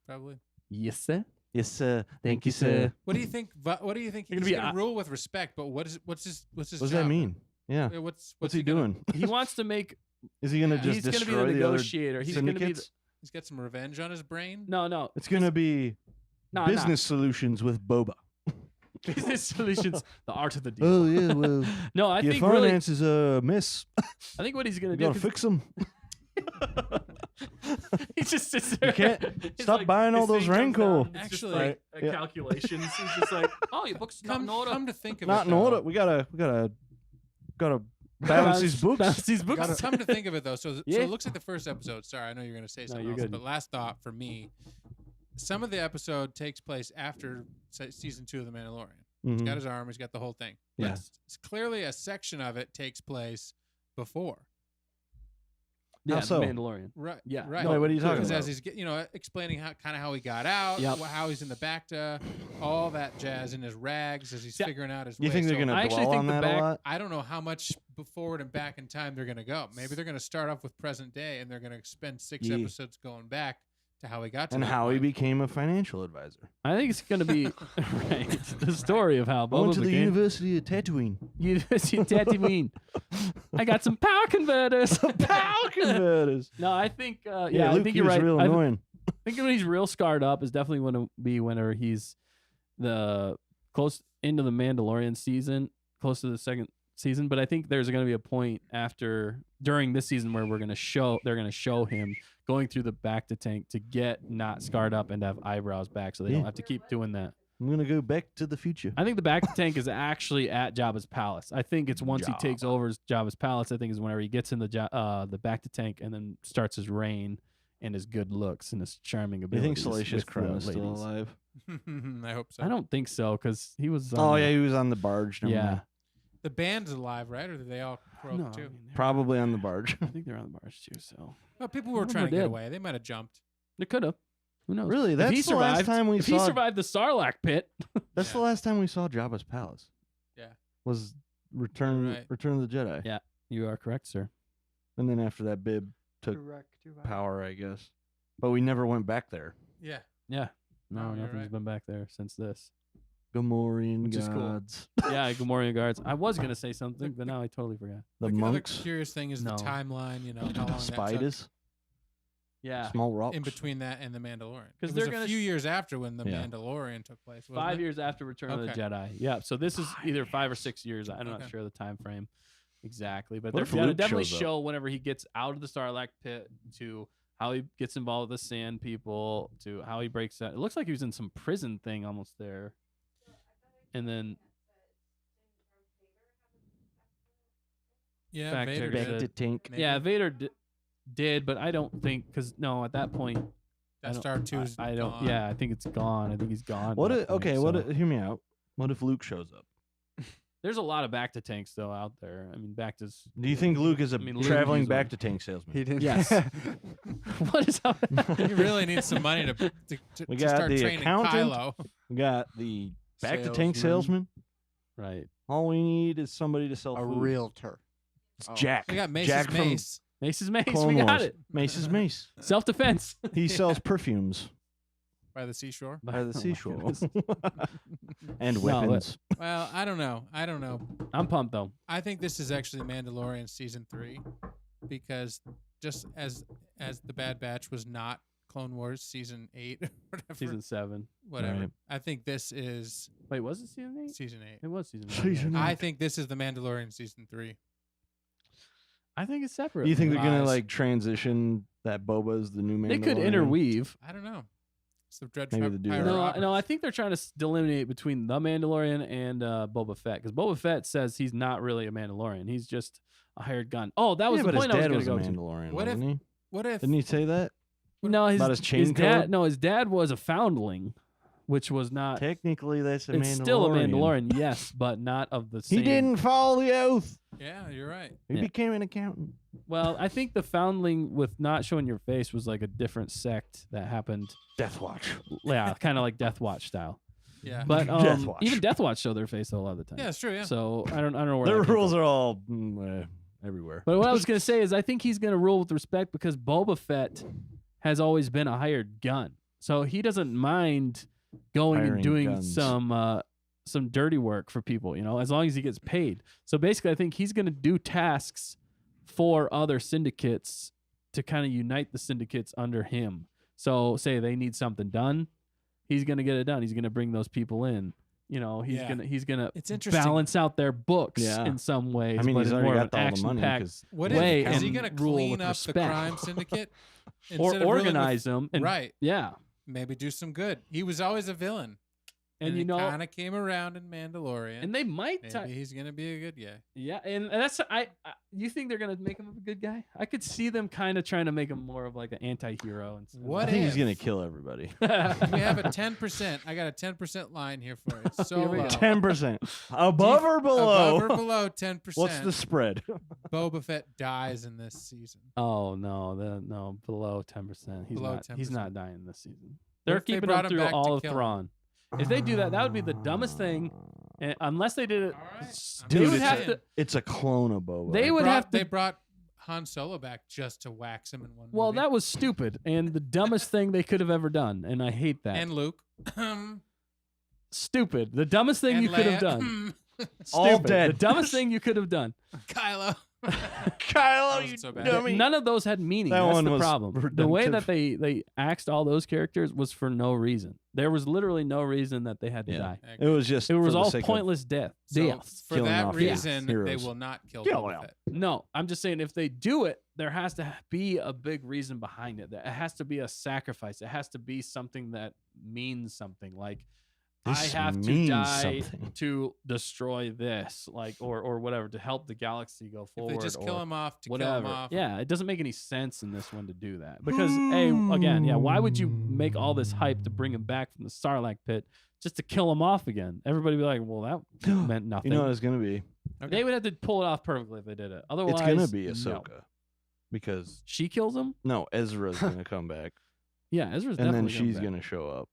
Speaker 4: Yes, sir.
Speaker 1: Yes, sir. Thank you, sir.
Speaker 3: What do you think? What do you think?
Speaker 4: You're
Speaker 3: He's
Speaker 4: gonna be
Speaker 3: going to rule with respect, but what's his
Speaker 1: What does
Speaker 3: job?
Speaker 1: that mean? Yeah.
Speaker 3: Yeah,
Speaker 1: What's he
Speaker 3: gonna-
Speaker 1: doing?
Speaker 4: He wants to make.
Speaker 1: Is he gonna
Speaker 3: Yeah.
Speaker 1: just
Speaker 4: He's going to be
Speaker 1: destroy
Speaker 4: the
Speaker 1: the other
Speaker 4: negotiator. He's going to be.
Speaker 1: syndicates?
Speaker 3: He's got some revenge on his brain.
Speaker 4: No.
Speaker 1: It's gonna be
Speaker 4: No,
Speaker 1: business solutions with Boba.
Speaker 4: business solutions. The art of the deal.
Speaker 1: Oh yeah, well,
Speaker 4: No, I
Speaker 1: your
Speaker 4: think really.
Speaker 1: finances a miss.
Speaker 4: I think what he's going
Speaker 1: You
Speaker 4: to do.
Speaker 1: gotta fix them.
Speaker 4: He just sits there.
Speaker 1: You can't
Speaker 4: He's
Speaker 1: stop
Speaker 4: like,
Speaker 1: bing all
Speaker 4: his
Speaker 1: those
Speaker 4: thing comes
Speaker 1: Rancor.
Speaker 4: down, it's just
Speaker 3: Actually-
Speaker 4: like
Speaker 1: Yeah.
Speaker 4: calculations. He's just like, oh, your book's not in order.
Speaker 3: Come to think of
Speaker 1: Not
Speaker 3: it,
Speaker 1: in order.
Speaker 3: though,
Speaker 1: We gotta Balance these books.
Speaker 4: Balance these books.
Speaker 3: Come to think of it, though, so
Speaker 4: Yeah.
Speaker 3: it looks like the first episode. Sorry, I know you're going to say something
Speaker 4: you're
Speaker 3: else,
Speaker 4: good.
Speaker 3: but last thought for me, some of the episode takes place after season 2 of The Mandalorian. He's got his arm, he's got the whole thing. But
Speaker 1: Yeah.
Speaker 3: it's clearly a section of it takes place before.
Speaker 4: Yeah,
Speaker 1: How
Speaker 4: the
Speaker 1: so?
Speaker 4: Mandalorian.
Speaker 3: Right.
Speaker 4: Yeah.
Speaker 3: Right.
Speaker 1: No, what are you talking
Speaker 3: Because
Speaker 1: about?
Speaker 3: as he's explaining how he got out,
Speaker 4: Yep.
Speaker 3: how he's in the Bacta, all that jazz in his rags as he's
Speaker 4: Yeah.
Speaker 3: figuring out his
Speaker 1: You
Speaker 3: way.
Speaker 1: think they're
Speaker 3: So
Speaker 1: going
Speaker 4: I
Speaker 1: to
Speaker 4: actually
Speaker 1: dwell
Speaker 4: think
Speaker 1: on
Speaker 4: the
Speaker 1: that
Speaker 4: back-
Speaker 1: a lot?
Speaker 3: I don't know how much forward and back in time they're going to go. Maybe they're going to start off with present day and they're going to spend 6
Speaker 1: Yeah.
Speaker 3: episodes going back to how he got to
Speaker 1: And
Speaker 3: that
Speaker 1: how he
Speaker 3: point.
Speaker 1: became a financial advisor.
Speaker 4: I think it's going to be right. The story of how
Speaker 1: I went
Speaker 4: Boba
Speaker 1: to the
Speaker 4: became
Speaker 1: University of Tatooine.
Speaker 4: University of Tatooine. I got some power converters.
Speaker 1: Power converters.
Speaker 4: No, I think
Speaker 1: Yeah,
Speaker 4: I
Speaker 1: Luke,
Speaker 4: think
Speaker 1: he
Speaker 4: you're
Speaker 1: was
Speaker 4: right.
Speaker 1: real
Speaker 4: I
Speaker 1: annoying.
Speaker 4: think when he's real scarred up is definitely going to be whenever he's the close into the Mandalorian season, close to the second season. But I think there's going to be a point during this season where they're going to show him going through the back to tank to get not scarred up and have eyebrows back, so they
Speaker 1: Yeah.
Speaker 4: don't have to keep doing that.
Speaker 1: I'm going to go back to the future.
Speaker 4: I think the back to tank is actually at Jabba's palace. I think it's once he takes over Jabba's palace. I think is whenever he gets in the back to tank and then starts his reign and his good looks and his charming
Speaker 1: You
Speaker 4: abilities.
Speaker 1: think Salacious
Speaker 4: with the
Speaker 1: Crumb is still
Speaker 4: ladies.
Speaker 1: alive?
Speaker 3: I hope so.
Speaker 4: I don't think so because he was.
Speaker 1: Oh,
Speaker 4: on
Speaker 1: yeah,
Speaker 4: the-
Speaker 1: he was on the barge. Never
Speaker 4: yeah.
Speaker 1: mind.
Speaker 3: The band's alive, right? Or did they all croak
Speaker 4: No, I
Speaker 3: too?
Speaker 4: mean, they're-
Speaker 1: Probably on the barge.
Speaker 4: I think they're on the barge too. So
Speaker 3: Well, people were
Speaker 4: Some of
Speaker 3: trying
Speaker 4: them
Speaker 3: to get
Speaker 4: did.
Speaker 3: away. They might have jumped.
Speaker 4: they could have. Who knows?
Speaker 1: Really?
Speaker 4: If
Speaker 1: That's
Speaker 4: he
Speaker 1: the last
Speaker 4: survived,
Speaker 1: time we
Speaker 4: if
Speaker 1: saw.
Speaker 4: he survived the Sarlacc pit.
Speaker 1: That's the last time we saw Jabba's palace.
Speaker 3: Yeah.
Speaker 1: Was Return
Speaker 3: Right.
Speaker 1: Return of the Jedi.
Speaker 4: Yeah. You are correct, sir.
Speaker 1: And then after that, Bib took
Speaker 2: Correct.
Speaker 1: power, I guess. But we never went back there.
Speaker 3: Yeah.
Speaker 4: Yeah. No,
Speaker 3: Oh, you're
Speaker 4: nothing's
Speaker 3: right.
Speaker 4: been back there since this.
Speaker 1: Gamorrean
Speaker 4: Which is cool.
Speaker 1: gods.
Speaker 4: Yeah, Gamorrean guards. I was gonna say something, but now I totally forgot.
Speaker 1: The
Speaker 3: Other
Speaker 1: monks.
Speaker 3: curious thing is
Speaker 4: No.
Speaker 3: the timeline. How long that took
Speaker 1: Spiders.
Speaker 4: Yeah.
Speaker 1: Small rocks.
Speaker 3: in between that and the Mandalorian.
Speaker 4: 'Cause
Speaker 3: It
Speaker 4: they're
Speaker 3: was
Speaker 4: gonna
Speaker 3: a few years after when the
Speaker 1: Yeah.
Speaker 3: Mandalorian took place. Wasn't
Speaker 4: 5
Speaker 3: it?
Speaker 4: years after Return of the
Speaker 3: Okay.
Speaker 4: Jedi. Yeah. So this is either 5 or 6 years. I'm not
Speaker 3: Okay.
Speaker 4: sure the time frame exactly, but
Speaker 1: What
Speaker 4: they're
Speaker 1: if
Speaker 4: gonna
Speaker 1: Luke
Speaker 4: definitely
Speaker 1: shows up?
Speaker 4: show whenever he gets out of the Sarlacc pit to how he gets involved with the Sand People to how he breaks out. It looks like he was in some prison thing almost there, and then
Speaker 3: Yeah,
Speaker 4: Fact
Speaker 3: Vader
Speaker 4: check
Speaker 3: did.
Speaker 1: Back to tank.
Speaker 3: Maybe.
Speaker 4: yeah, Vader did, but I don't think because no, at that point I
Speaker 3: Death
Speaker 4: don't-
Speaker 3: Star 2 is
Speaker 4: I don't.
Speaker 3: gone.
Speaker 4: Yeah, I think it's gone. I think he's gone. at
Speaker 1: What
Speaker 4: that
Speaker 1: if,
Speaker 4: point,
Speaker 1: okay, what
Speaker 4: so-
Speaker 1: if, hear me out. What if Luke shows up?
Speaker 4: There's a lot of back to tanks though out there. I mean, back to.
Speaker 1: Do you think Luke is a
Speaker 4: I mean, Luke
Speaker 1: traveling
Speaker 4: is a-
Speaker 1: back to tank salesman?
Speaker 2: He didn't.
Speaker 4: Yes. What is up?
Speaker 3: You really need some money to
Speaker 1: We
Speaker 3: to
Speaker 1: got
Speaker 3: start
Speaker 1: the
Speaker 3: training
Speaker 1: accountant.
Speaker 3: Kylo.
Speaker 1: We got the back to tank
Speaker 2: Salesman.
Speaker 1: salesman.
Speaker 4: Right.
Speaker 1: All we need is somebody to sell
Speaker 2: A
Speaker 1: food.
Speaker 2: realtor.
Speaker 1: It's
Speaker 2: Oh.
Speaker 1: Jack.
Speaker 3: We got Mace's
Speaker 1: Jack from
Speaker 3: Mace.
Speaker 4: Mace's Mace.
Speaker 1: Clone
Speaker 4: We got
Speaker 1: Wars.
Speaker 4: it.
Speaker 1: Mace's Mace.
Speaker 4: Self defense.
Speaker 1: He sells perfumes
Speaker 3: By the seashore.
Speaker 1: by the
Speaker 4: Oh my
Speaker 1: seashore
Speaker 4: goodness.
Speaker 1: and
Speaker 4: No,
Speaker 1: weapons.
Speaker 3: Well, I don't know.
Speaker 4: I'm pumped though.
Speaker 3: I think this is actually Mandalorian season 3 because just as the Bad Batch was not Clone Wars season 8 or whatever.
Speaker 4: Season 7.
Speaker 3: whatever.
Speaker 1: Right.
Speaker 3: I think this is
Speaker 4: Wait, was it season 8?
Speaker 3: season 8.
Speaker 4: It was season 8.
Speaker 1: Season
Speaker 4: yeah.
Speaker 3: I think this is the Mandalorian season 3.
Speaker 4: I think it's separate.
Speaker 1: Do you think they're gonna
Speaker 3: Lies.
Speaker 1: like transition that Boba is the new Mandalorian?
Speaker 4: they could interweave?
Speaker 3: I don't know. It's the Dread
Speaker 1: Maybe
Speaker 3: Tri-
Speaker 1: they do
Speaker 3: Pirate
Speaker 1: that.
Speaker 4: No,
Speaker 3: Roberts.
Speaker 4: no, I think they're trying to delineate between the Mandalorian and Boba Fett because Boba Fett says he's not really a Mandalorian. He's just a hired gun. Oh, that was
Speaker 1: yeah,
Speaker 4: the
Speaker 1: but
Speaker 4: point
Speaker 1: his
Speaker 4: I was
Speaker 1: dad
Speaker 4: going
Speaker 1: was
Speaker 4: to
Speaker 1: a
Speaker 4: go to.
Speaker 1: Mandalorian,
Speaker 3: What if-
Speaker 1: wasn't he?
Speaker 3: What if
Speaker 1: Didn't he say that?
Speaker 4: No,
Speaker 1: About his chain
Speaker 4: dad.
Speaker 1: code?
Speaker 4: No, his dad was a foundling, which was not.
Speaker 1: Technically, that's a Mandalorian.
Speaker 4: It's still a Mandalorian, yes, but not of the same.
Speaker 1: He didn't follow the oath.
Speaker 3: Yeah, you're right.
Speaker 1: He
Speaker 4: Yeah.
Speaker 1: became an accountant.
Speaker 4: Well, I think the foundling with not showing your face was like a different sect that happened.
Speaker 1: Death Watch.
Speaker 4: Yeah, kind of like Death Watch style.
Speaker 3: Yeah.
Speaker 4: But
Speaker 1: Death Watch.
Speaker 4: even Death Watch show their face a lot of the time.
Speaker 3: Yeah, it's true, yeah.
Speaker 4: So I don't know where
Speaker 1: Their
Speaker 4: that came
Speaker 1: rules
Speaker 4: from.
Speaker 1: are all everywhere.
Speaker 4: But what I was gonna say is I think he's gonna rule with respect because Boba Fett has always been a hired gun, so he doesn't mind going and
Speaker 1: Hiring
Speaker 4: doing
Speaker 1: guns.
Speaker 4: some dirty work for people, as long as he gets paid. So basically, I think he's gonna do tasks for other syndicates to kind of unite the syndicates under him. So say they need something done, he's gonna get it done. He's gonna bring those people in. He's
Speaker 3: Yeah.
Speaker 4: gonna
Speaker 3: It's interesting.
Speaker 4: balance out their books
Speaker 1: Yeah.
Speaker 4: in some ways.
Speaker 1: I mean,
Speaker 4: but
Speaker 1: he's
Speaker 4: in
Speaker 1: already
Speaker 4: more of
Speaker 1: got
Speaker 4: an
Speaker 1: all the money
Speaker 4: action-packed
Speaker 1: because
Speaker 3: What
Speaker 4: way
Speaker 3: if is he
Speaker 4: and
Speaker 3: going to
Speaker 4: rule
Speaker 3: clean
Speaker 4: with
Speaker 3: up the
Speaker 4: respect.
Speaker 3: crime syndicate
Speaker 4: or
Speaker 3: instead of ruling with-
Speaker 4: organize them and
Speaker 3: right?
Speaker 4: yeah.
Speaker 3: Maybe do some good. He was always a villain.
Speaker 4: And you
Speaker 3: he
Speaker 4: know,
Speaker 3: kind of came around in Mandalorian.
Speaker 4: and they might.
Speaker 3: maybe he's gonna be a good guy.
Speaker 4: Yeah, and that's you think they're gonna make him a good guy? I could see them kind of trying to make him more of like an anti-hero. And
Speaker 3: What
Speaker 1: I think he's
Speaker 3: if-
Speaker 1: gonna kill everybody.
Speaker 3: We have a 10%. I got a 10% line here for it. So
Speaker 4: Here we go.
Speaker 3: low.
Speaker 1: 10% above or below.
Speaker 3: Above or below 10%.
Speaker 1: What's the spread?
Speaker 3: Boba Fett dies in this season.
Speaker 4: Oh no, no, below 10%. He's
Speaker 3: Below
Speaker 4: not. He's
Speaker 3: 10%.
Speaker 4: not dying this season.
Speaker 3: What
Speaker 4: They're
Speaker 3: if they
Speaker 4: keeping
Speaker 3: brought
Speaker 4: him
Speaker 3: him
Speaker 4: through
Speaker 3: back to
Speaker 4: all of
Speaker 3: kill him?
Speaker 4: Thrawn. If they do that, that would be the dumbest thing. And unless they did it,
Speaker 3: All right.
Speaker 4: they
Speaker 1: Dude,
Speaker 4: would
Speaker 1: it's
Speaker 4: have
Speaker 3: in.
Speaker 4: to.
Speaker 1: It's a clone of Boba.
Speaker 4: They would have to.
Speaker 3: They brought Han Solo back just to wax him in one
Speaker 4: Well,
Speaker 3: movie.
Speaker 4: that was stupid and the dumbest thing they could have ever done, and I hate that.
Speaker 3: And Luke.
Speaker 4: Stupid. The dumbest thing
Speaker 3: and
Speaker 4: you could have
Speaker 3: Leia.
Speaker 4: done.
Speaker 1: All
Speaker 4: Stupid.
Speaker 1: dead.
Speaker 4: The dumbest thing you could have done.
Speaker 3: Kylo.
Speaker 1: Kylo,
Speaker 3: That wasn't so bad.
Speaker 1: dummy.
Speaker 4: None of those had meaning.
Speaker 1: That
Speaker 4: That's
Speaker 1: one
Speaker 4: the
Speaker 1: was
Speaker 4: problem. The way that
Speaker 1: redemptive.
Speaker 4: they axed all those characters was for no reason. There was literally no reason that they had to
Speaker 1: Yeah.
Speaker 4: die.
Speaker 1: It was just
Speaker 4: It was
Speaker 1: for the
Speaker 4: all
Speaker 1: sake of-
Speaker 4: pointless deaths.
Speaker 3: So
Speaker 4: Deaths.
Speaker 3: for
Speaker 1: Killing
Speaker 3: that
Speaker 1: off
Speaker 3: reason, they
Speaker 1: heroes.
Speaker 3: will not kill
Speaker 1: Kill
Speaker 3: Boba
Speaker 1: him.
Speaker 3: Fett.
Speaker 4: No, I'm just saying if they do it, there has to be a big reason behind it. It has to be a sacrifice. It has to be something that means something. Like
Speaker 1: This
Speaker 4: I have to
Speaker 1: means
Speaker 4: die
Speaker 1: something.
Speaker 4: to destroy this, like or whatever, to help the galaxy go
Speaker 3: If
Speaker 4: forward.
Speaker 3: they just kill
Speaker 4: or
Speaker 3: him off to
Speaker 4: whatever.
Speaker 3: kill him off.
Speaker 4: Yeah, it doesn't make any sense in this one to do that because again, yeah, why would you make all this hype to bring him back from the Sarlacc pit just to kill him off again? Everybody would be like, well, that meant nothing.
Speaker 1: You know what it's gonna be?
Speaker 4: They would have to pull it off perfectly if they did it. Otherwise,
Speaker 1: It's gonna be
Speaker 4: no.
Speaker 1: Ahsoka, because
Speaker 4: She kills him.
Speaker 1: no, Ezra's gonna come back,
Speaker 4: Yeah, Ezra's
Speaker 1: and
Speaker 4: definitely
Speaker 1: then she's
Speaker 4: back.
Speaker 1: gonna show up.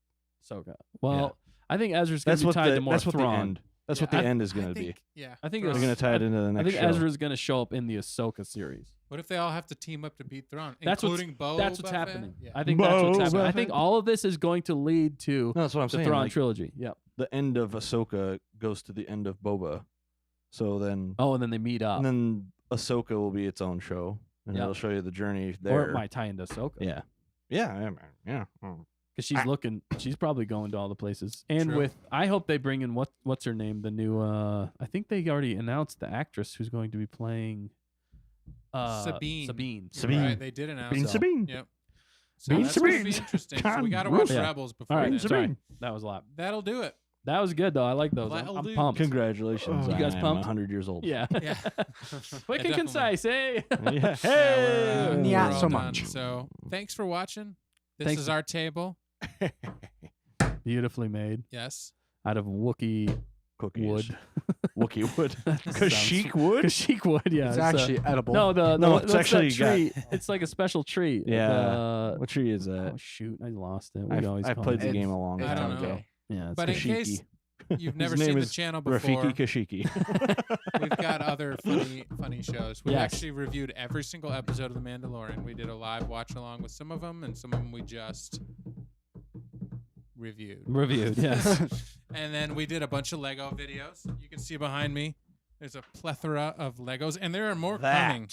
Speaker 4: Ahsoka. Well, I think Ezra's gonna
Speaker 1: That's
Speaker 4: be
Speaker 1: what
Speaker 4: tied
Speaker 1: the
Speaker 4: to more
Speaker 1: that's what the
Speaker 4: Thrawn.
Speaker 1: end. That's what
Speaker 3: Yeah,
Speaker 1: the end is
Speaker 3: I
Speaker 1: gonna be.
Speaker 3: think, yeah.
Speaker 4: I think
Speaker 1: They're
Speaker 3: Thrawn.
Speaker 1: gonna tie it into the
Speaker 4: I
Speaker 1: next
Speaker 4: think
Speaker 1: show.
Speaker 4: Ezra's gonna show up in the Ahsoka series.
Speaker 3: What if they all have to team up to beat Thrawn,
Speaker 4: That's what's-
Speaker 3: including Boba
Speaker 4: That's what's
Speaker 3: Fett?
Speaker 4: happening.
Speaker 3: Yeah.
Speaker 4: I think that's what's happening. I
Speaker 1: Boba
Speaker 4: think
Speaker 1: Fett.
Speaker 4: all of this is going to lead to
Speaker 1: No, that's what I'm
Speaker 4: the
Speaker 1: saying.
Speaker 4: Thrawn
Speaker 1: like,
Speaker 4: trilogy. Yep.
Speaker 1: the end of Ahsoka goes to the end of Boba, so then
Speaker 4: Oh, and then they meet up,
Speaker 1: and then Ahsoka will be its own show, and
Speaker 4: Yep.
Speaker 1: it'll show you the journey
Speaker 4: or
Speaker 1: there.
Speaker 4: it might tie into Ahsoka.
Speaker 1: Yeah, yeah.
Speaker 4: Because she's looking. She's probably going to all the places. And
Speaker 3: True.
Speaker 4: with, I hope they bring in what's her name, the new. I think they already announced the actress who's going to be playing.
Speaker 3: Sabine.
Speaker 4: Sabine.
Speaker 1: Sabine.
Speaker 3: Right, they did announce
Speaker 1: Sabine,
Speaker 3: it.
Speaker 1: Sabine.
Speaker 3: Yep. So
Speaker 1: Sabine,
Speaker 3: that's going to be
Speaker 1: Sabine.
Speaker 3: interesting. So we
Speaker 1: Con
Speaker 3: got to watch
Speaker 4: Yeah.
Speaker 3: Rebels before
Speaker 4: All right,
Speaker 3: then.
Speaker 1: Sabine.
Speaker 4: sorry, that was a lot.
Speaker 3: That'll do it.
Speaker 4: That was good though. I like those.
Speaker 3: That'll
Speaker 4: I'm
Speaker 3: do.
Speaker 4: pumped.
Speaker 1: Congratulations!
Speaker 4: You guys
Speaker 1: I'm
Speaker 4: pumped?
Speaker 1: 100 years old.
Speaker 4: Yeah.
Speaker 3: Yeah.
Speaker 4: Quick and
Speaker 3: Definitely.
Speaker 4: concise, hey.
Speaker 1: Yeah.
Speaker 3: Yeah,
Speaker 1: Hey.
Speaker 3: we're
Speaker 2: Yeah,
Speaker 3: all
Speaker 2: so
Speaker 3: done.
Speaker 2: much.
Speaker 3: So thanks for watching. This
Speaker 4: Thanks.
Speaker 3: is our table.
Speaker 4: Beautifully made
Speaker 3: Yes.
Speaker 4: out of Wookiee
Speaker 1: Cookies.
Speaker 4: wood.
Speaker 1: Wookiee wood.
Speaker 4: That
Speaker 1: Kashyyyk wood.
Speaker 4: Kashyyyk wood. Yeah.
Speaker 2: It's
Speaker 4: a-
Speaker 2: actually edible.
Speaker 4: no. The
Speaker 1: No,
Speaker 4: what's
Speaker 1: it's
Speaker 4: that
Speaker 1: actually got-
Speaker 4: tree. It's like a special tree.
Speaker 1: Yeah. What tree is that?
Speaker 4: Oh shoot! I lost it. We always
Speaker 1: I
Speaker 4: call
Speaker 1: played
Speaker 4: it.
Speaker 1: the game a long
Speaker 3: I
Speaker 1: time
Speaker 3: don't know.
Speaker 1: ago.
Speaker 4: Yeah. It's
Speaker 3: But in
Speaker 4: Kashyyyk.
Speaker 3: case you've never
Speaker 1: name
Speaker 3: seen the
Speaker 1: is
Speaker 3: channel before,
Speaker 1: Rafiki Kashyyyk.
Speaker 3: we've got other funny shows. We've
Speaker 4: Yes.
Speaker 3: actually reviewed every single episode of The Mandalorian. We did a live watch along with some of them, and some of them we just reviewed.
Speaker 4: Reviewed. Yes.
Speaker 3: And then we did a bunch of Lego videos. You can see behind me. There's a plethora of Legos, and there are more coming.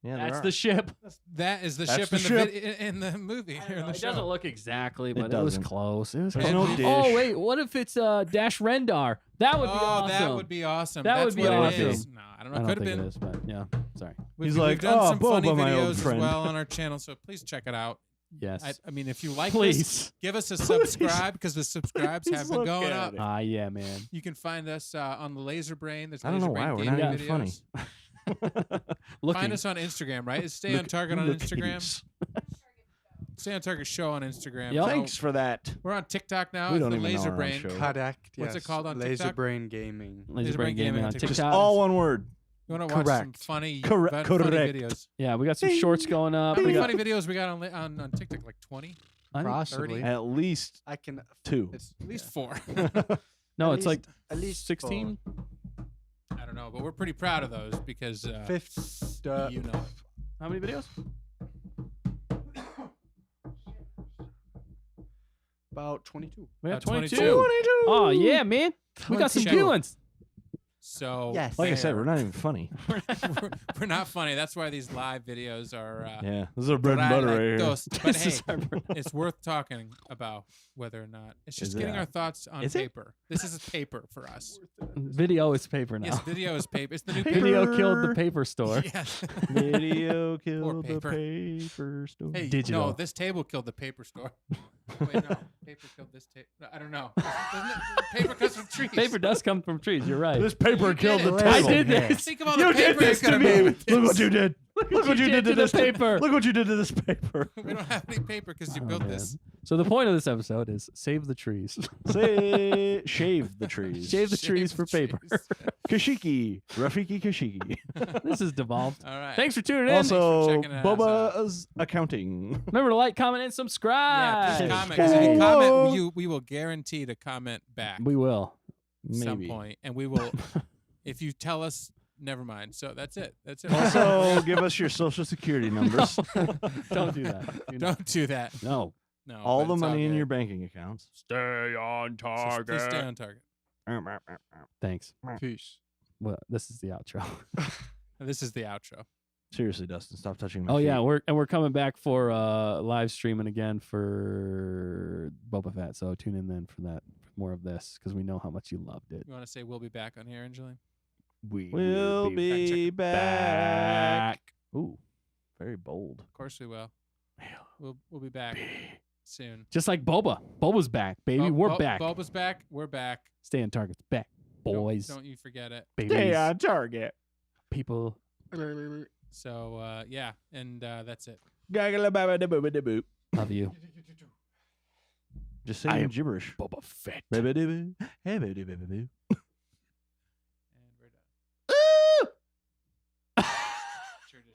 Speaker 1: Yeah,
Speaker 4: That's the ship.
Speaker 3: That is the
Speaker 1: That's
Speaker 3: ship,
Speaker 1: the
Speaker 3: in,
Speaker 1: ship.
Speaker 3: In the movie or in the
Speaker 4: It
Speaker 3: show.
Speaker 4: doesn't look exactly, but it was
Speaker 1: doesn't.
Speaker 4: close. It was
Speaker 1: There's
Speaker 4: close.
Speaker 1: no dish.
Speaker 4: Oh wait, what if it's Dash Rendar? That would be awesome.
Speaker 3: that would be awesome.
Speaker 4: That
Speaker 3: That's
Speaker 4: would be
Speaker 3: what it is.
Speaker 4: awesome.
Speaker 3: No, I don't know.
Speaker 4: I don't
Speaker 3: Could have
Speaker 4: think
Speaker 3: been.
Speaker 4: it is, but yeah. Sorry.
Speaker 1: He's like,
Speaker 3: we've done
Speaker 1: "Oh,
Speaker 3: some funny
Speaker 1: Boba, my old
Speaker 3: videos as
Speaker 1: friend."
Speaker 3: well on our channel, so please check it out.
Speaker 4: Yes.
Speaker 3: I mean, if you like
Speaker 4: Please.
Speaker 3: this, give us a subscribe because the subscribes have been
Speaker 1: look
Speaker 3: going
Speaker 1: at
Speaker 3: up.
Speaker 1: it.
Speaker 4: Ah, yeah, man.
Speaker 3: You can find us on the Laser Brain. There's
Speaker 1: I don't know
Speaker 3: Laser
Speaker 1: why
Speaker 3: Brain
Speaker 1: we're not
Speaker 3: gaming
Speaker 1: even funny.
Speaker 3: videos.
Speaker 4: Looking.
Speaker 3: Find us on Instagram, right? Is Stay on Target on Instagram.
Speaker 1: Lookies.
Speaker 3: Stay on Target Show on Instagram.
Speaker 4: Yep.
Speaker 3: So
Speaker 1: Thanks for that.
Speaker 3: we're on TikTok now.
Speaker 1: We
Speaker 3: It's
Speaker 1: don't
Speaker 3: the
Speaker 1: even know
Speaker 3: Laser
Speaker 1: our own
Speaker 3: Brain.
Speaker 1: show.
Speaker 2: Correct.
Speaker 3: What's it
Speaker 2: yes.
Speaker 3: called on
Speaker 2: Laser
Speaker 3: TikTok?
Speaker 2: Brain Gaming.
Speaker 4: Laser Brain Gaming on
Speaker 3: TikTok.
Speaker 1: Just
Speaker 4: TikTok.
Speaker 1: all one word.
Speaker 3: You want to watch some
Speaker 2: Correct.
Speaker 3: funny,
Speaker 1: Correct.
Speaker 3: funny
Speaker 1: Correct.
Speaker 3: videos?
Speaker 4: Yeah, we got some shorts going up.
Speaker 3: How
Speaker 4: We
Speaker 3: many
Speaker 4: got
Speaker 3: funny videos we got on TikTok? Like 20?
Speaker 4: I think-
Speaker 2: Possibly.
Speaker 1: At least
Speaker 2: I can.
Speaker 1: 2.
Speaker 2: It's
Speaker 3: At least 4.
Speaker 4: no,
Speaker 2: at
Speaker 4: it's like
Speaker 2: at least
Speaker 4: 16.
Speaker 3: I don't know, but we're pretty proud of those because
Speaker 2: Fifth.
Speaker 3: you know.
Speaker 4: How many videos?
Speaker 2: About 22.
Speaker 4: We got
Speaker 3: 22.
Speaker 4: 22. Oh yeah, man. We got some
Speaker 3: 22.
Speaker 4: good ones.
Speaker 3: So
Speaker 2: Yes.
Speaker 1: Like I said,
Speaker 3: there.
Speaker 1: we're not even funny.
Speaker 3: we're not funny. That's why these live videos are
Speaker 1: Yeah, this is our bread and butter right here.
Speaker 3: But
Speaker 4: This
Speaker 3: hey,
Speaker 4: is our-
Speaker 3: it's worth talking about. whether or not it's just
Speaker 1: Is it?
Speaker 3: getting our thoughts on
Speaker 1: Is it?
Speaker 3: paper. This is paper for us.
Speaker 4: Video is paper now.
Speaker 3: Yes, video is paper. It's the new paper.
Speaker 4: Video killed the paper store.
Speaker 3: Yes.
Speaker 1: Video killed the
Speaker 3: paper.
Speaker 1: paper store.
Speaker 3: Hey,
Speaker 4: Digital.
Speaker 3: no, this table killed the paper store. Wait, no, paper killed this table. I don't know. Doesn't it? Paper comes from trees.
Speaker 4: Paper does come from trees. You're right.
Speaker 1: This paper
Speaker 3: You
Speaker 1: killed
Speaker 3: did
Speaker 1: the
Speaker 3: it.
Speaker 1: table.
Speaker 4: I did this.
Speaker 3: Think of all
Speaker 1: You
Speaker 3: the
Speaker 1: did
Speaker 3: paper you
Speaker 1: this
Speaker 3: could
Speaker 1: to
Speaker 3: have made
Speaker 1: me.
Speaker 3: with
Speaker 1: Look what
Speaker 3: this.
Speaker 1: you did. Look what you did to
Speaker 4: the
Speaker 1: this
Speaker 4: paper.
Speaker 1: Look what you did to this paper.
Speaker 3: We don't have any paper because you
Speaker 4: Oh,
Speaker 3: built
Speaker 4: man.
Speaker 3: this.
Speaker 4: So the point of this episode is save the trees.
Speaker 1: Say, shave the trees.
Speaker 4: Shave the trees
Speaker 3: Shave
Speaker 4: for
Speaker 3: the
Speaker 4: paper.
Speaker 3: trees.
Speaker 1: Kashiki. Rafiki Kashiki.
Speaker 4: This is devolved.
Speaker 3: All right.
Speaker 4: Thanks for tuning in.
Speaker 1: Also,
Speaker 3: checking us
Speaker 1: Boba's accounting.
Speaker 4: Remember to like, comment, and
Speaker 3: Yeah,
Speaker 4: subscribe.
Speaker 3: please comment. 'Cause
Speaker 1: Subscribe.
Speaker 3: if you comment,
Speaker 1: Whoa.
Speaker 3: we will guarantee to comment back
Speaker 4: We will.
Speaker 3: at some
Speaker 1: Maybe.
Speaker 3: point, and we will. If you tell us, never mind. So that's it. That's it.
Speaker 1: Also, give us your social security numbers.
Speaker 4: Don't do that. Do not.
Speaker 3: Don't do that.
Speaker 4: No.
Speaker 3: No.
Speaker 1: All
Speaker 3: but
Speaker 1: the
Speaker 3: it's
Speaker 1: money in
Speaker 3: good.
Speaker 1: your banking accounts.
Speaker 4: Stay on
Speaker 3: So please stay on target.
Speaker 4: Thanks.
Speaker 2: Peace.
Speaker 4: Well, this is the outro.
Speaker 3: This is the outro.
Speaker 1: Seriously, Dustin, stop touching my
Speaker 4: Oh
Speaker 1: feet.
Speaker 4: yeah, we're coming back for live streaming again for Boba Fett. So tune in then for that, for more of this, because we know how much you loved it.
Speaker 3: You want to say we'll be back on here, Angeline?
Speaker 4: We
Speaker 1: We'll be back.
Speaker 4: back.
Speaker 1: Ooh, very bold.
Speaker 3: Of course we will. We'll be back soon.
Speaker 4: Just like Boba. Boba's back, baby. We're back.
Speaker 3: Boba's back. We're back.
Speaker 4: Stay on target's back, boys.
Speaker 3: Don't you forget it.
Speaker 4: babies,
Speaker 1: target.
Speaker 4: people.
Speaker 3: So yeah, and that's it.
Speaker 1: Gaggle-a-babba-da-boo-ba-da-boo.
Speaker 4: Love you.
Speaker 1: Just
Speaker 4: I
Speaker 1: saying
Speaker 4: am
Speaker 1: gibberish.
Speaker 4: Boba Fett.
Speaker 1: Babba-doo-boo. Hey-ba-doo-ba-ba-boo.